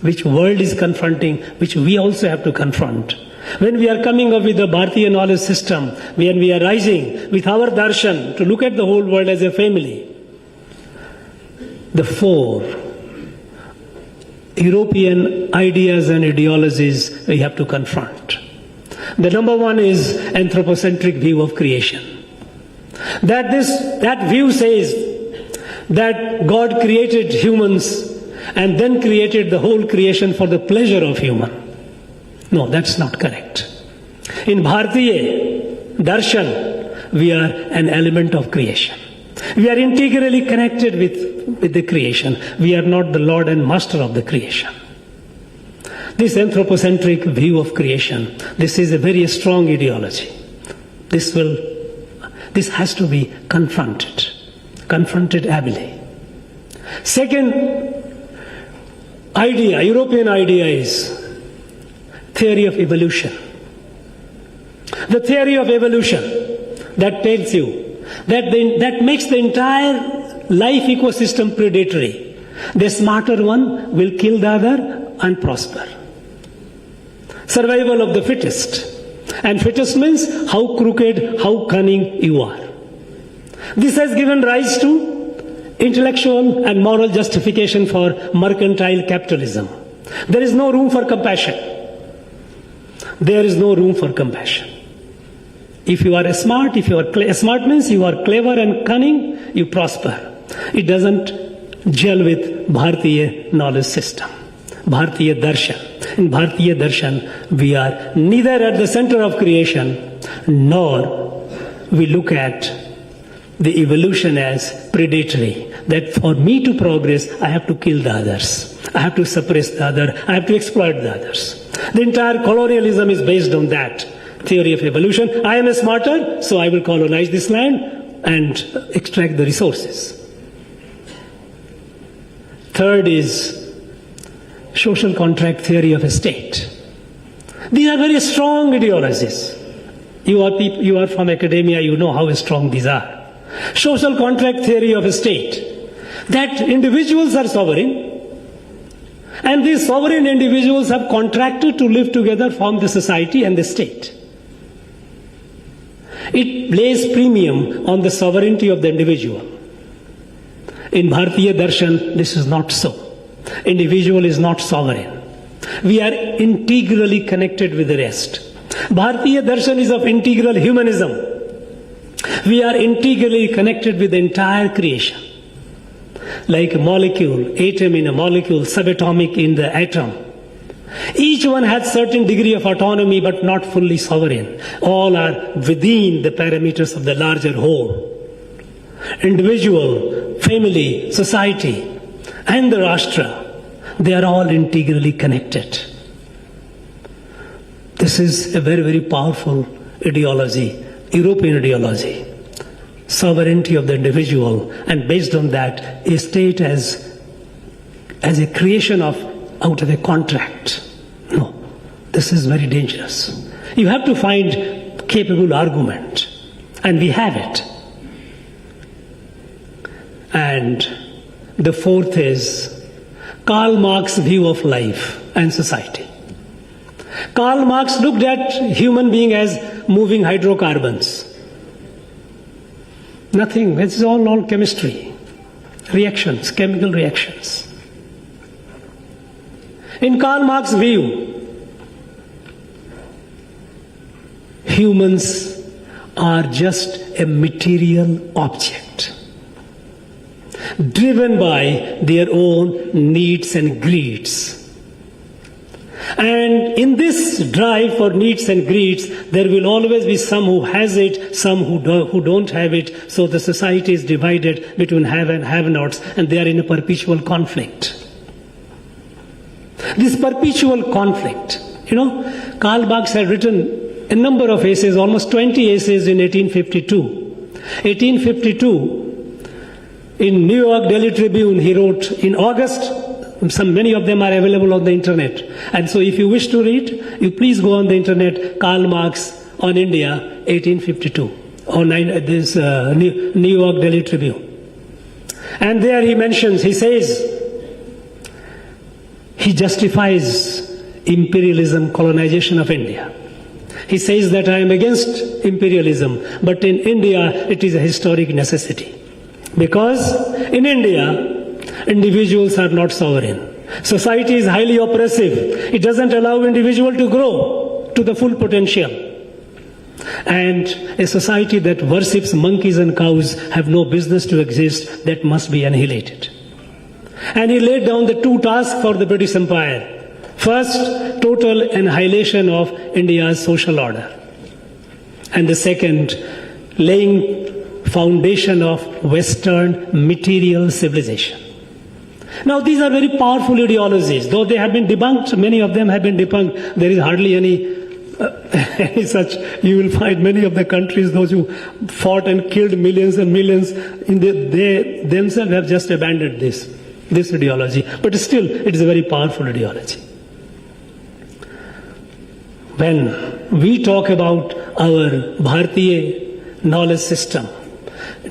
Speaker 7: which world is confronting, which we also have to confront. When we are coming up with the Bharatiya knowledge system, when we are rising with our darshan to look at the whole world as a family, the 4 European ideas and ideologies we have to confront. The number 1 is anthropocentric view of creation. That view says that God created humans and then created the whole creation for the pleasure of human. No, that's not correct. In Bharatiya darshan, we are an element of creation. We are integrally connected with the creation. We are not the Lord and Master of the creation. This anthropocentric view of creation, this is a very strong ideology. This has to be confronted ably. Second idea, European idea is theory of evolution. The theory of evolution that tells you that makes the entire life ecosystem predatory. The smarter one will kill the other and prosper. Survival of the fittest. And fittest means how crooked, how cunning you are. This has given rise to intellectual and moral justification for mercantile capitalism. There is no room for compassion. There is no room for compassion. If you are smart, smart means you are clever and cunning, you prosper. It doesn't gel with Bharatiya knowledge system, Bharatiya darshan. In Bharatiya darshan, we are neither at the center of creation, nor we look at the evolution as predatory. That for me to progress, I have to kill the others. I have to suppress the other. I have to exploit the others. The entire colonialism is based on that theory of evolution. I am smarter, so I will colonize this land and extract the resources. Third is social contract theory of a state. These are very strong ideologies. You are from academia, you know how strong these are. Social contract theory of a state. That individuals are sovereign, and these sovereign individuals have contracted to live together, form the society and the state. It lays premium on the sovereignty of the individual. In Bharatiya darshan, this is not so. Individual is not sovereign. We are integrally connected with the rest. Bharatiya darshan is of integral humanism. We are integrally connected with the entire creation. Like a molecule, atom in a molecule, subatomic in the atom. Each one has certain degree of autonomy but not fully sovereign. All are within the parameters of the larger whole. Individual, family, society, and the Rashtra, they are all integrally connected. This is a very, very powerful ideology, European ideology. Sovereignty of the individual, and based on that, a state as a creation out of a contract. No, this is very dangerous. You have to find capable argument, and we have it. And the fourth is Karl Marx's view of life and society. Karl Marx looked at human being as moving hydrocarbons. Nothing, it's all chemistry, reactions, chemical reactions. In Karl Marx's view, humans are just a material object, driven by their own needs and greeds. And in this drive for needs and greeds, there will always be some who has it, some who don't have it. So the society is divided between have and have-nots, and they are in a perpetual conflict. This perpetual conflict, Karl Marx had written a number of essays, almost 20 essays in 1852. 1852, in New York Daily Tribune, he wrote in August. Many of them are available on the internet. And so if you wish to read, you please go on the internet, Karl Marx on India, 1852, on this New York Daily Tribune. And there he says, he justifies imperialism, colonization of India. He says that I am against imperialism, but in India it is a historic necessity. Because in India, individuals are not sovereign. Society is highly oppressive. It doesn't allow individual to grow to the full potential. And a society that worships monkeys and cows have no business to exist, that must be annihilated. And he laid down the two tasks for the British Empire. First, total annihilation of India's social order. And the second, laying foundation of Western material civilization. Now, these are very powerful ideologies. Though they have been debunked, many of them have been debunked. There is hardly any such. You will find many of the countries, those who fought and killed millions and millions, they themselves have just abandoned this ideology. But still, it is a very powerful ideology. When we talk about our Bharatiya knowledge system,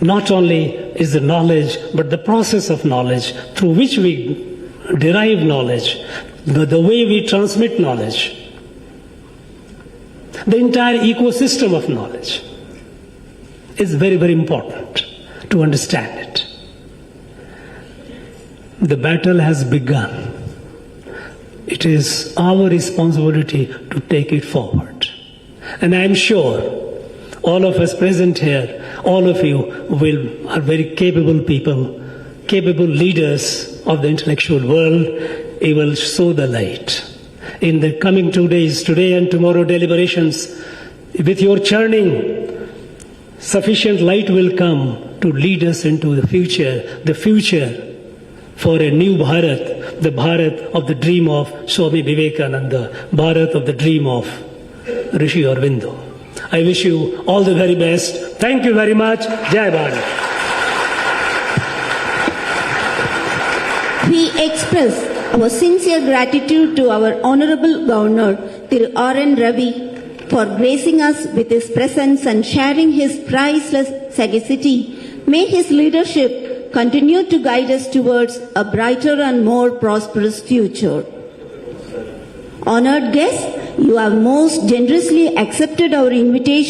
Speaker 7: not only is the knowledge, but the process of knowledge through which we derive knowledge, the way we transmit knowledge, the entire ecosystem of knowledge is very, very important to understand it. The battle has begun. It is our responsibility to take it forward. And I am sure all of us present here, all of you are very capable people, capable leaders of the intellectual world. You will show the light. In the coming 2 days, today and tomorrow deliberations, with your churning, sufficient light will come to lead us into the future for a new Bharat, the Bharat of the dream of Swami Vivekananda, Bharat of the dream of Rishi Aurobindo. I wish you all the very best. Thank you very much. Jai Bharat.
Speaker 2: We express our sincere gratitude to our Honorable Governor, Thiru R.N. Ravi, for gracing us with his presence and sharing his priceless sagacity. May his leadership continue to guide us towards a brighter and more prosperous future. Honored guests, you have most generously accepted our invitation